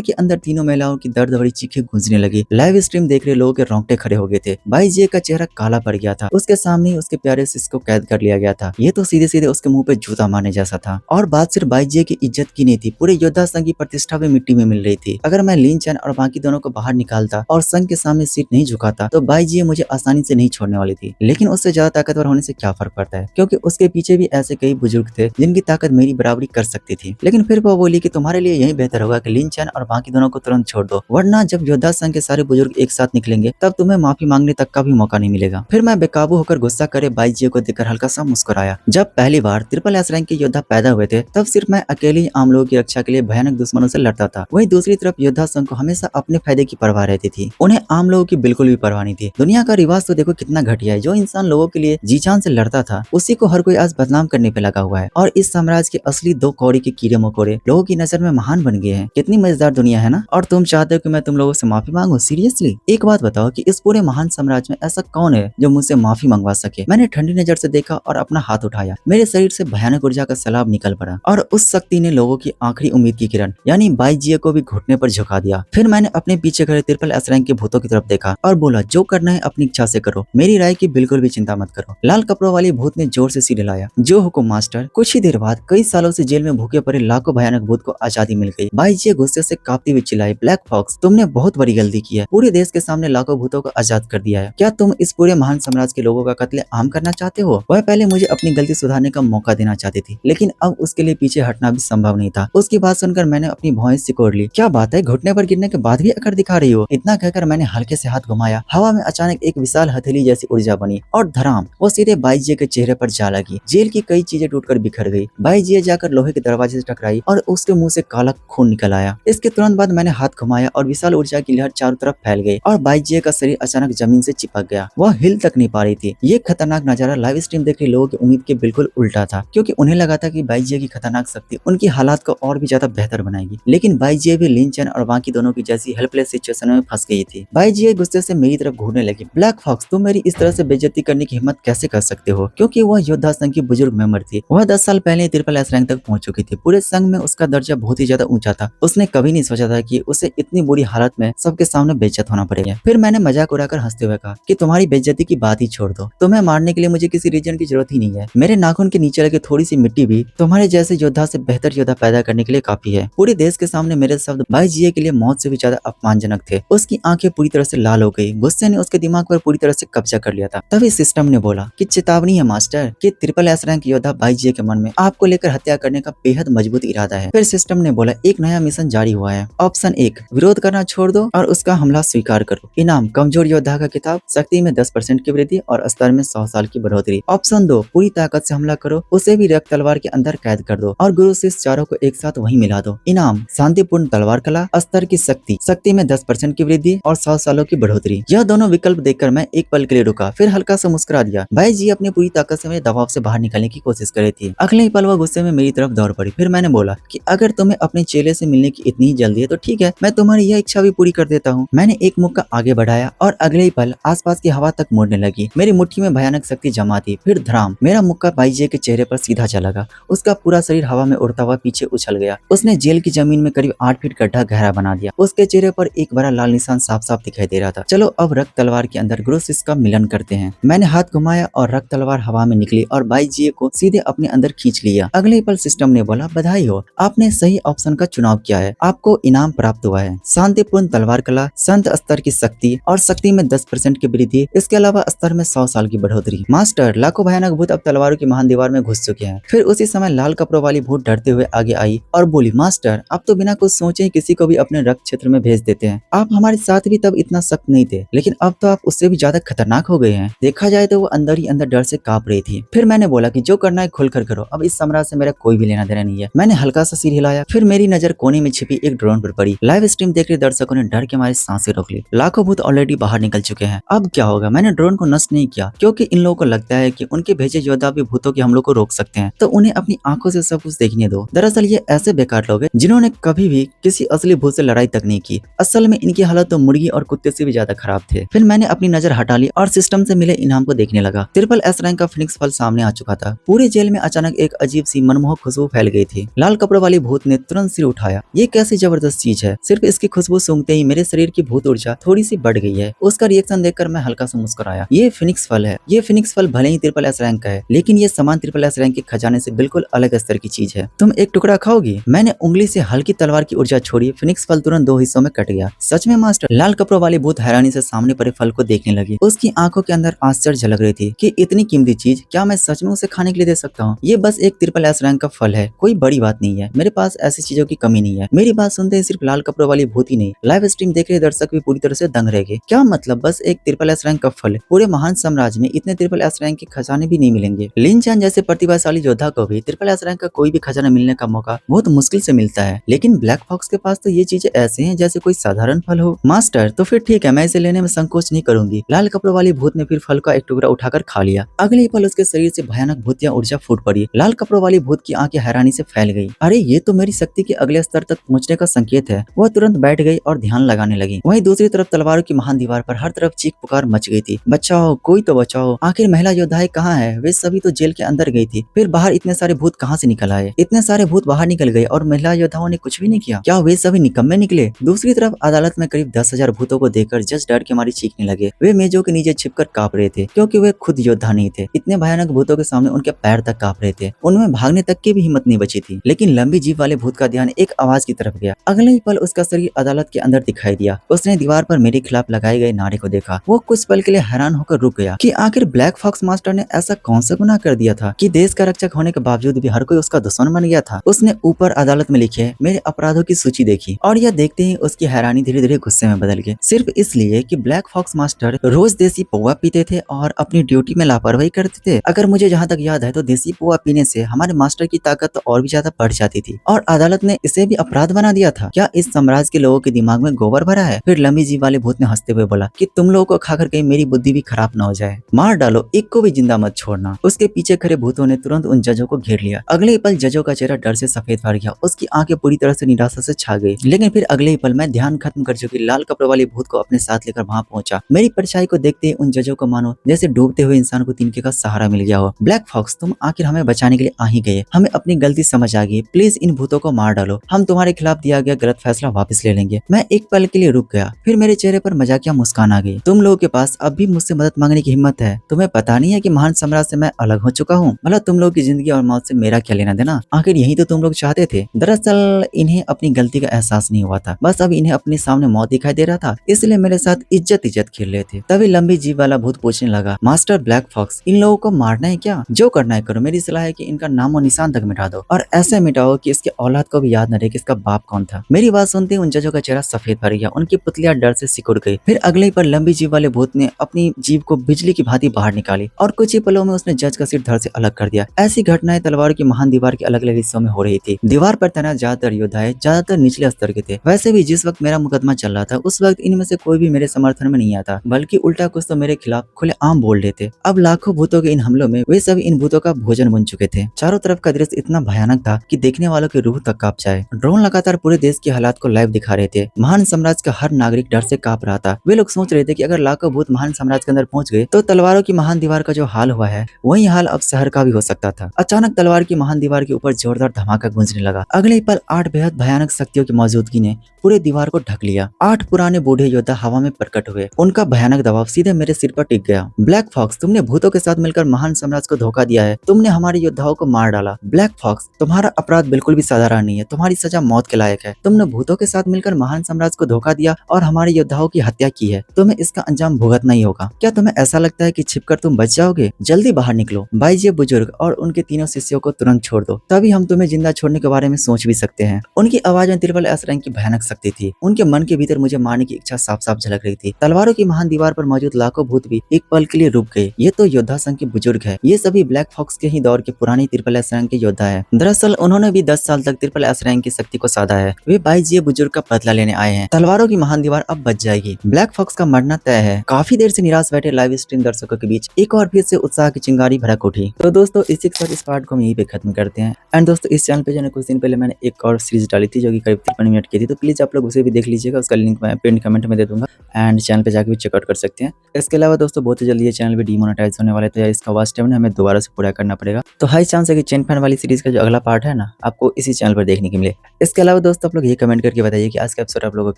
के अंदर तीनों महिलाओं की दर्द भरी चीखें गूंजने लगी। लाइव स्ट्रीम देख रहे लोगों के रोंगटे खड़े हो गए थे। बाई जी का चेहरा काला पड़ गया था। उसके सामने ही उसके प्यारे शिष्य को कैद कर लिया गया था। ये तो सीधे सीधे उसके मुंह पे जूता मारने जैसा था। और बात सिर्फ बाई जी की इज्जत की नहीं थी, पूरे योद्धा संघ की प्रतिष्ठा भी मिट्टी में मिल रही थी। अगर मैं लिन चैन और बाकी दोनों को बाहर निकालता और संघ के सामने सीट नहीं झुकाता तो बाई जी मुझे आसानी से नहीं छोड़ने वाली थी। लेकिन उससे ज्यादा ताकतवर होने से क्या फर्क पड़ता है, क्योंकि उसके पीछे भी ऐसे कई बुजुर्ग थे जिनकी ताकत मेरी बराबरी कर सकती थी। लेकिन फिर वो बोली कि तुम्हारे लिए यही बेहतर होगा कि लिन चैन और बाकी दोनों को तुरंत छोड़ दो, वरना जब योद्धा संघ के सारे बुजुर्ग एक साथ निकलेंगे तब तुम्हें माफी मांगने तक का भी मौका नहीं मिलेगा। फिर मैं बेकाबू होकर गुस्सा करे बाई जी को देखकर हल्का सा मुस्कुराया। जब पहली बार ट्रिपल एस रैंक के योद्धा पैदा हुए थे तब सिर्फ मैं अकेले ही आम लोगों की रक्षा के लिए भयानक दुश्मनों से लड़ता था। वहीं दूसरी तरफ योद्धा संघ को हमेशा अपने फायदे की परवाह रहती थी। उन्हें आम लोगों की बिल्कुल भी परवाह नहीं थी। दुनिया का रिवाज तो देखो कितना घटिया है। जो इंसान लोगों के लिए जी जान से लड़ता था उसी को हर कोई आज बदनाम करने पे लगा हुआ है। और इस साम्राज्य के असली 2 कौड़ी के कीड़े मकोड़े लोगों की नजर में महान बन गए हैं। कितनी मजेदार दुनिया है ना। और तुम चाहते हो कि मैं तुम लोगों से माफी मांगू? सीरियसली एक बात बताओ कि इस पूरे महान साम्राज्य में ऐसा कौन है जो मुझसे माफी मंगवा सके? मैंने ठंडी नजर से देखा और अपना हाथ उठाया। मेरे शरीर से भयानक ऊर्जा का सैलाब निकल पड़ा और उस शक्ति ने लोगों की आखिरी उम्मीद की किरण यानी बाई जी को भी घुटने पर झुका दिया। फिर मैंने अपने पीछे खड़े ट्रिपल एस रैंक के भूतों की तरफ देखा और बोला, जो करना है अपनी इच्छा से करो, मेरी राय की बिल्कुल भी चिंता मत करो। लाल कपड़ों वाली भूत ने जोर से सिर हिलाया। जो हुकुम मास्टर। कुछ ही देर बाद कई सालों से जेल में भूखे पड़े लाखों भयानक भूत को आजादी मिल गई। बाई जी गुस्से से कांपती हुई चिल्लाई, ब्लैक फॉक्स, तुमने बहुत बड़ी गलती की है। पूरे देश के सामने लाखों भूतों को आजाद कर दिया है। क्या तुम इस पूरे महान साम्राज्य के लोगों का कत्ले आम करना चाहते हो? वह पहले मुझे अपनी गलती सुधारने का मौका देना चाहती थी, लेकिन अब उसके लिए पीछे हटना भी संभव नहीं था। उसकी बात सुनकर मैंने अपनी भौहें सिकोड़ ली। क्या बात है, घुटने पर गिरने के बाद भी अकड़ दिखा रही हो? इतना कहकर मैंने हल्के से हाथ घुमाया। हवा में अचानक एक विशाल हथेली जैसी ऊर्जा बनी और धड़ाम वो सीधे बाई जी के चेहरे पर जा लगी। जेल की कई चीजें टूटकर बिखर गई। बाई जी जाकर लोहे के दरवाजे से टकराई और उसके मुंह से काला खून निकल आया। इसके तुरंत बाद मैंने हाथ घुमाया और विशाल ऊर्जा की लहर चारों तरफ फैल गई और बाई जी का शरीर अचानक जमीन से चिपक गया। वह हिल तक नहीं पा रही थी। ये खतरनाक नजारा लाइव स्ट्रीम देख रहे लोगों की उम्मीद के बिल्कुल उल्टा था, क्योंकि उन्हें लगा था कि बाई जी की खतरनाक शक्ति उनकी हालात को और भी ज्यादा बेहतर बनाएगी। लेकिन बाई जी भी लिन चैन और बाकी दोनों की जैसी हेल्पलेस सिचुएशन में फंस गई थी। भाई जी गुस्से से मेरी तरफ घूरने लगी। ब्लैक फॉक्स, तुम मेरी इस तरह से बेइज्जती करने की हिम्मत कैसे कर सकते हो? क्योंकि वह योद्धा संघ की बुजुर्ग मेंबर थी। वह 10 साल पहले ट्रिपल एस रैंक तक पहुंच चुकी थी। पूरे संघ में उसका दर्जा बहुत ही ज्यादा ऊंचा था। उसने कभी नहीं सोचा था कि उसे इतनी बुरी हालत में सबके सामने बेइज्जत होना पड़ेगा। फिर मैंने मजाक उड़ाकर हंसते हुए कहा कि तुम्हारी बेइज्जती की बात ही छोड़ दो, तुम्हें मारने के लिए मुझे किसी रीजन की जरूरत ही नहीं है। मेरे नाखून के नीचे लगे थोड़ी सी मिट्टी भी तुम्हारे जैसे योद्धा से बेहतर योद्धा पैदा करने के लिए काफी है। पूरे देश के सामने मेरे शब्द भाई जी के लिए मौत से भी ज्यादा अपमानजनक थे। उसकी आंखें पूरी तरह से लाल हो गई। गुस्से ने उसके दिमाग पर पूरी तरह से कब्जा कर लिया था। तभी सिस्टम ने बोला कि चेतावनी है मास्टर, कि ट्रिपल एस रैंक योद्धा भाई जी के मन में आपको लेकर हत्या करने का बेहद मजबूत इरादा है। फिर सिस्टम ने बोला एक नया मिशन जारी हुआ है। ऑप्शन 1, विरोध करना छोड़ दो और उसका हमला स्वीकार करो। इनाम, कमजोर योद्धा का किताब, शक्ति में 10% की वृद्धि और स्तर में 100 साल की बढ़ोतरी। ऑप्शन 2, पूरी ताकत से हमला करो, उसे भी रक्त तलवार के अंदर कैद कर दो और गुरु शिष्य चारों को एक साथ वहीं मिला दो। इनाम, शांतिपूर्ण तलवार कला, स्तर की शक्ति, शक्ति में 10% की वृद्धि और 100 सालों की बढ़ोतरी। यह दोनों विकल्प देखकर मैं एक पल के लिए रुका, फिर हल्का सा मुस्कुरा दिया। भाई जी अपनी पूरी ताकत से मेरे दबाव से बाहर निकलने की कोशिश कर रही थी। अगले ही पल वह गुस्से में मेरी तरफ दौड़ पड़ी। फिर मैंने बोला कि अगर तुम्हें अपने चेले से मिलने की इतनी जल्दी है तो ठीक है, मैं तुम्हारी यह इच्छा भी पूरी कर देता हूँ। मैंने एक मुक्का आगे बढ़ाया और अगले ही पल आसपास की हवा तक मुड़ने लगी। मेरी मुट्ठी में भयानक शक्ति जमा थी। फिर धड़ाम, मेरा मुक्का भाई जी के चेहरे पर सीधा चला गया। उसका पूरा शरीर हवा में उड़ता हुआ पीछे उछल गया। उसने जेल की जमीन में करीब 8 फीट गड्ढा गहरा बना दिया। उसके चेहरे पर एक बड़ा लाल निशान साफ साफ दिखाई दे रहा था। चलो अब रक्त तलवार के अंदर गुरु शिष्य का मिलन करते हैं। मैंने हाथ घुमाया और रक्त तलवार हवा में निकली और भाई जी को सीधे अपने अंदर खींच लिया। अगले पल सिस्टम ने बोला बधाई हो, आपने सही ऑप्शन का चुनाव किया है। आपको इनाम प्राप्त हुआ है, शांतिपूर्ण तलवार कला, संत स्तर की शक्ति और शक्ति में 10% की वृद्धि, इसके अलावा स्तर में 100 साल की बढ़ोतरी। मास्टर, लाखों भयानक भूत अब तलवारों की महान दीवार में घुस चुके हैं। फिर उसी समय लाल कपड़ों वाली भूत डरते हुए आगे आई और बोली मास्टर, आप तो बिना कुछ सोचे ही किसी को भी अपने रक्त क्षेत्र में भेज देते हैं। आप हमारे साथ भी तब इतना सख्त नहीं थे, लेकिन अब तो आप उससे भी ज्यादा खतरनाक हो गए हैं। देखा जाए तो वो अंदर ही अंदर डर से कांप रही थी। फिर मैंने बोला कि जो करना है खुल कर करो, अब इस सम्राट से मेरा कोई भी लेना देना नहीं है। मैंने हल्का सा सिर हिलाया। फिर मेरी नजर कोने में छिपी एक ड्रोन पर पड़ी। लाइव स्ट्रीम देख रहे दर्शकों ने डर के मारे सांसें रोक ली। लाखों भूत ऑलरेडी बाहर निकल चुके हैं। अब क्या होगा? मैंने ड्रोन को नष्ट नहीं किया क्योंकि इन लोगों को लगता है कि उनके भेजे योद्धा भी भूतों के हमलों को रोक सकते हैं, तो उन्हें अपनी आंखों से सब कुछ देखने दो। दरअसल ये ऐसे बेकार लोग हैं जिन्होंने कभी भी किसी असली भूत से लड़ाई तक नहीं की। असल में इनकी हालत तो मुर्गी और कुत्ते से भी ज्यादा खराब थे। फिर मैंने अपनी नजर हटा ली और सिस्टम से मिले इनाम को देखने लगा। ट्रिपल एस रैंक का फिनिक्स फल सामने आ चुका था। पूरे जेल में अचानक एक अजीब सी मनमोहक खुशबू फैल गई थी। लाल कपड़ों वाली भूत ने तुरंत सिर उठाया। ये कैसी जबरदस्त चीज है, सिर्फ इसकी खुशबू सूंघते ही मेरे शरीर की भूत ऊर्जा थोड़ी सी बढ़ गई है। उसका रिएक्शन देखकर मैं हल्का सा मुस्कुराया। ये फिनिक्स फल है। ये फिनिक्स फल भले ही ट्रिपल एस रैंक का है, लेकिन ये समान ट्रिपल एस रैंक के खजाने से बिल्कुल अलग स्तर की चीज है। तुम एक टुकड़ा खाओगी? मैंने उंगली से हल्की तलवार की ऊर्जा छोड़ी। फिनिक्स फल तुरंत 2 हिस्सों में कट गया। सच में मास्टर? लाल कपड़ों वाली भूत हैरानी से सामने पड़े फल को देखने लगी। उसकी आंखों के अंदर आश्चर्य झलक रही थी कि इतनी कीमती चीज क्या मैं सच में उसे खाने के लिए दे सकता हूँ? ये बस एक ट्रिपल एस रैंक का फल है, कोई बड़ी बात नहीं है। मेरे पास ऐसी चीजों की कमी नहीं है। मेरी बात सुनते ही सिर्फ लाल कपड़ों वाली भूत ही नहीं, लाइव स्ट्रीम देख रहे दर्शक भी पूरी तरह से दंग रह गए। क्या मतलब? बस एक ट्रिपल एस रैंक का फल? पूरे महान साम्राज्य में इतने ट्रिपल एस रैंक के खजाने भी नहीं मिलेंगे। लिन चैन जैसे प्रतिभाशाली योद्धा को भी ट्रिपल एस रैंक का कोई भी खजाना मिलने का मौका बहुत मुश्किल से मिलता है, लेकिन ब्लैक फॉक्स के पास तो ये चीजें ऐसे हैं जैसे कोई साधारण फल हो। मास्टर, तो फिर ठीक है, मैं इसे लेने में संकोच नहीं करूंगी। लाल कपड़ों वाली भूत ने फिर फल का एक टुकड़ा उठाकर खा लिया। अगले ही पल उसके शरीर से भयानक भूतिया ऊर्जा फूट पड़ी। लाल कपड़ों वाली भूत की आंखें हैरानी से फैल गई। अरे ये तो मेरी शक्ति के अगले स्तर तक पहुंचने का संकेत है। वह तुरंत बैठ गई और ध्यान लगाने लगी। वहीं दूसरी तरफ तलवारों की महान दीवार पर हर तरफ चीख पुकार मच गई थी। बचाओ, कोई तो बचाओ। आखिर महिला योद्धाएं कहाँ है? वे सभी तो जेल के अंदर गई थी। फिर बाहर इतने सारे भूत कहाँ से निकल आए? इतने सारे भूत बाहर निकल गए और महिला योद्धाओं ने कुछ भी नहीं किया। क्या वे सभी निकम्मे निकले? दूसरी तरफ अदालत में करीब 10,000 भूतों को देखकर जज डर के मारे चीखने लगे। वे मेजों के नीचे छिपकर कांप रहे थे क्योंकि वे खुद योद्धा नहीं थे। इतने भयानक भूतों के सामने उनके पैर तक कांप रहे थे। उनमें भागने तक की भी हिम्मत नहीं बची थी। लेकिन लंबी जीभ वाले भूत का ध्यान एक आवाज की तरफ गया। अगले ही पल उसका शरीर अदालत के अंदर दिखाई दिया। उसने दीवार पर मेरे खिलाफ लगाए गए नारे को देखा। वो कुछ पल के लिए हैरान होकर रुक गया कि आखिर ब्लैक फॉक्स मास्टर ने ऐसा कौन सा गुनाह कर दिया था कि देश का रक्षक होने के बावजूद भी हर कोई उसका दुश्मन बन गया था। उसने ऊपर अदालत में लिखे मेरे अपराधों की सूची देखी और यह देखते ही उसकी हैरानी धीरे धीरे गुस्से में बदल गई। सिर्फ इसलिए कि ब्लैक फॉक्स मास्टर रोज देसी पोहा पीते थे और अपनी ड्यूटी में लापरवाही करते थे। अगर मुझे जहाँ तक याद है तो देसी पोहा पीने से हमारे मास्टर की ताकत तो और भी ज्यादा बढ़ जाती थी और अदालत ने इसे भी अपराध बना दिया था। क्या इस साम्राज्य के लोगों के दिमाग में गोबर भरा है? फिर लंबी जीभ वाले भूत ने हंसते हुए बोला कि तुम लोगों को खाकर कहीं मेरी बुद्धि भी खराब न हो जाए। मार डालो, एक को भी जिंदा मत छोड़ना। उसके पीछे खड़े भूतों ने तुरंत उन जजों को घेर लिया। अगले ही पल जजों का चेहरा डर से सफेद पड़ गया। उसकी आंखें पूरी तरह से निराशा से छा गई। लेकिन फिर अगले ही पल मैं ध्यान खत्म कर चुकी लाल कपड़ों वाली भूत को अपने साथ लेकर वहां पहुंचा। मेरी परछाई को देखते ही उन जजों को मानो जैसे डूबते हुए इंसान को तिनके का सहारा मिल गया हो। ब्लैक फॉक्स, तुम आखिर हमें बचाने के लिए आ ही गए। हमें अपनी गलती समझ आ गई। प्लीज इन भूतों को मार डालो। हम तुम्हारे खिलाफ दिया गया गलत फैसला वापस ले लेंगे। मैं एक पल के लिए रुक गया, फिर मेरे चेहरे पर मजाकिया मुस्कान आ गई। तुम लोगों के पास अब भी मुझसे मदद मांगने की हिम्मत है? तुम्हें पता नहीं है कि महान सम्राट से मैं अलग हो चुका हूँ? मतलब तुम लोगों की जिंदगी और मौत से मेरा क्या लेना देना? आखिर यही तो तुम लोग चाहते थे। दरअसल इन्हें अपनी गलती का एहसास नहीं हुआ था, बस अब इन्हें अपने सामने मौत दिखाई दे रहा था, इसलिए मेरे साथ इज्जत इज्जत खेल रहे थे। तभी लंबी जीभ वाला भूत पूछने लगा, मास्टर ब्लैक फॉक्स, इन लोगों को मारना है क्या? जो करना है करो। मेरी सलाह है कि इनका नामो निशान तक मिटा दो, और ऐसे मिटाओ कि इसके औलाद को भी याद न रहे कि इसका बाप कौन था। मेरी बात सुनते ही उन जजों का चेहरा सफेद भर गया, उनकी पुतलियां डर से सिकुड़ गई। फिर अगले ही पर लंबी जीभ वाले भूत ने अपनी जीभ को बिजली की भांति बाहर निकाली और कुछ ही पलों में उसने जज का सिर धड़ से अलग कर दिया। ऐसी घटनाएं तलवारों की महान दीवार के अलग अलग हिस्सों में हो रही थी। दीवार पर तैनात ज्यादातर योद्धा ज्यादातर निचले स्तर के थे। वैसे भी जिस वक्त मेरा मुकदमा चल रहा था उस वक्त इनमें से कोई भी मेरे समर्थन में नहीं आता, बल्कि उल्टा कुछ तो मेरे खिलाफ खुलेआम बोल रहे थे। अब लाखों भूतों के इन हमलों में वे सभी इन भूतों का भोजन बन चुके थे। चारों तरफ का दृश्य इतना भयानक था कि देखने वालों की रूह तक कांप जाए। ड्रोन लगातार पूरे देश के हालात को लाइव दिखा रहे थे। महान साम्राज्य का हर नागरिक डर से कांप रहा था। वे लोग सोच रहे थे कि अगर लाखों भूत महान साम्राज्य के अंदर पहुंच गए तो तलवारों की महान दीवार का जो हाल हुआ है वही हाल अब शहर का भी हो सकता था। अचानक तलवार की महान दीवार के ऊपर जोरदार धमाका गूंजने लगा। अगले ही पल 8 बेहद भयानक शक्तियों की मौजूदगी ने पूरे दीवार को ढक लिया। 8 पुराने बूढ़े योद्धा हवा में प्रकट हुए। उनका भयानक दबाव सीधे मेरे सिर पर टिक गया। ब्लैक फॉक्स, तुमने भूतों के साथ मिलकर महान साम्राज्य को धोखा दिया है। तुमने हमारे योद्धाओं को मार डाला। ब्लैक फॉक्स, तुम्हारा अपराध बिल्कुल भी साधारण नहीं है। तुम्हारी सजा मौत के लायक है। तुमने भूतों के साथ मिलकर महान साम्राज्य को धोखा दिया और हमारे योद्धाओं की हत्या की है। तुम्हें इसका अंजाम भुगतना ही होगा। क्या तुम्हें ऐसा लगता है कि छिपकर तुम बच जाओगे? जल्दी बाहर निकलो। बाईजी बुजुर्ग और उनके तीनों शिष्यों को तुरंत छोड़ दो, तभी हम तुम्हें जिंदा छोड़ने के बारे में सोच भी सकते हैं। उनकी आवाज में तिरबल असरंग की भयानक शक्ति थी। उनके मन के भीतर मुझे मारने की इच्छा साफ साफ झलक रही थी। तलवारों की महान दीवार पर मौजूद लाखों भूत भी एक पल के लिए रुक गए। ये तो योद्धा संघ के बुजुर्ग है। ये सभी ब्लैक फॉक्स के ही दौर के पुरानी तिरपल असरंग के योद्धा है। दरअसल उन्होंने भी 10 साल तक तिरपल असरंग की शक्ति को साधा है। वे बाईजी बुजुर्ग का बदला लेने आए हैं। तलवारों की महान दीवार अब बच जाएगी। ब्लैक फॉक्स का मरना तय है। काफी देर से निराश बैठे लाइव स्ट्रीम दर्शकों के बीच एक और फिर से उत्साह की चिंगारी भड़क उठी। तो दोस्तों इसी के साथ इस पार्ट को हम यहीं पे खत्म करते हैं। एंड दोस्तों इस चैनल पे जो है कुछ दिन पहले मैंने एक और सीरीज डाली थी जो कि करीब 53 मिनट की थी, तो प्लीज आप लोग उसे भी देख लीजिएगा। उसका लिंक मैं पिन कमेंट में दे दूंगा एंड चैनल पे जाकर भी चेकआउट कर सकते हैं। इसके अलावा दोस्तों बहुत ही जल्दी ये चैनल भी डिमोनेटाइज होने वाले, तो यार इसका वॉच टाइम हमें दोबारा से पूरा करना पड़ेगा। तो हाई चांस है कि चेन फैन वाली सीरीज का जो अगला पार्ट है ना आपको इसी चैनल पर देखने के मिले। इसके अलावा दोस्तों आप लोग ये कमेंट करके बताइए कि आज का एपिसोड आप लोगों को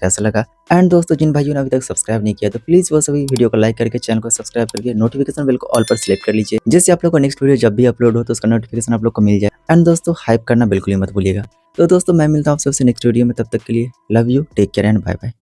कैसा लगा। एंड दोस्तों जिन भाइयों ने अभी तक सब्सक्राइब नहीं किया तो प्लीज वो सभी वीडियो को लाइक करके चैनल को सब्सक्राइब करके नोटिफिकेशन बेल को ऑल पर सिलेक्ट कर लीजिए, जिससे आप लोग को नेक्स्ट वीडियो जब भी अपलोड हो तो उसका नोटिफिकेशन आप लोग को मिल जाए। एंड दोस्तों हाइप करना बिल्कुल ही मत भूलिएगा। तो दोस्तों मैं मिलता हूँ आपसे नेक्स्ट वीडियो में, तब तक के लिए love you, take care and bye bye.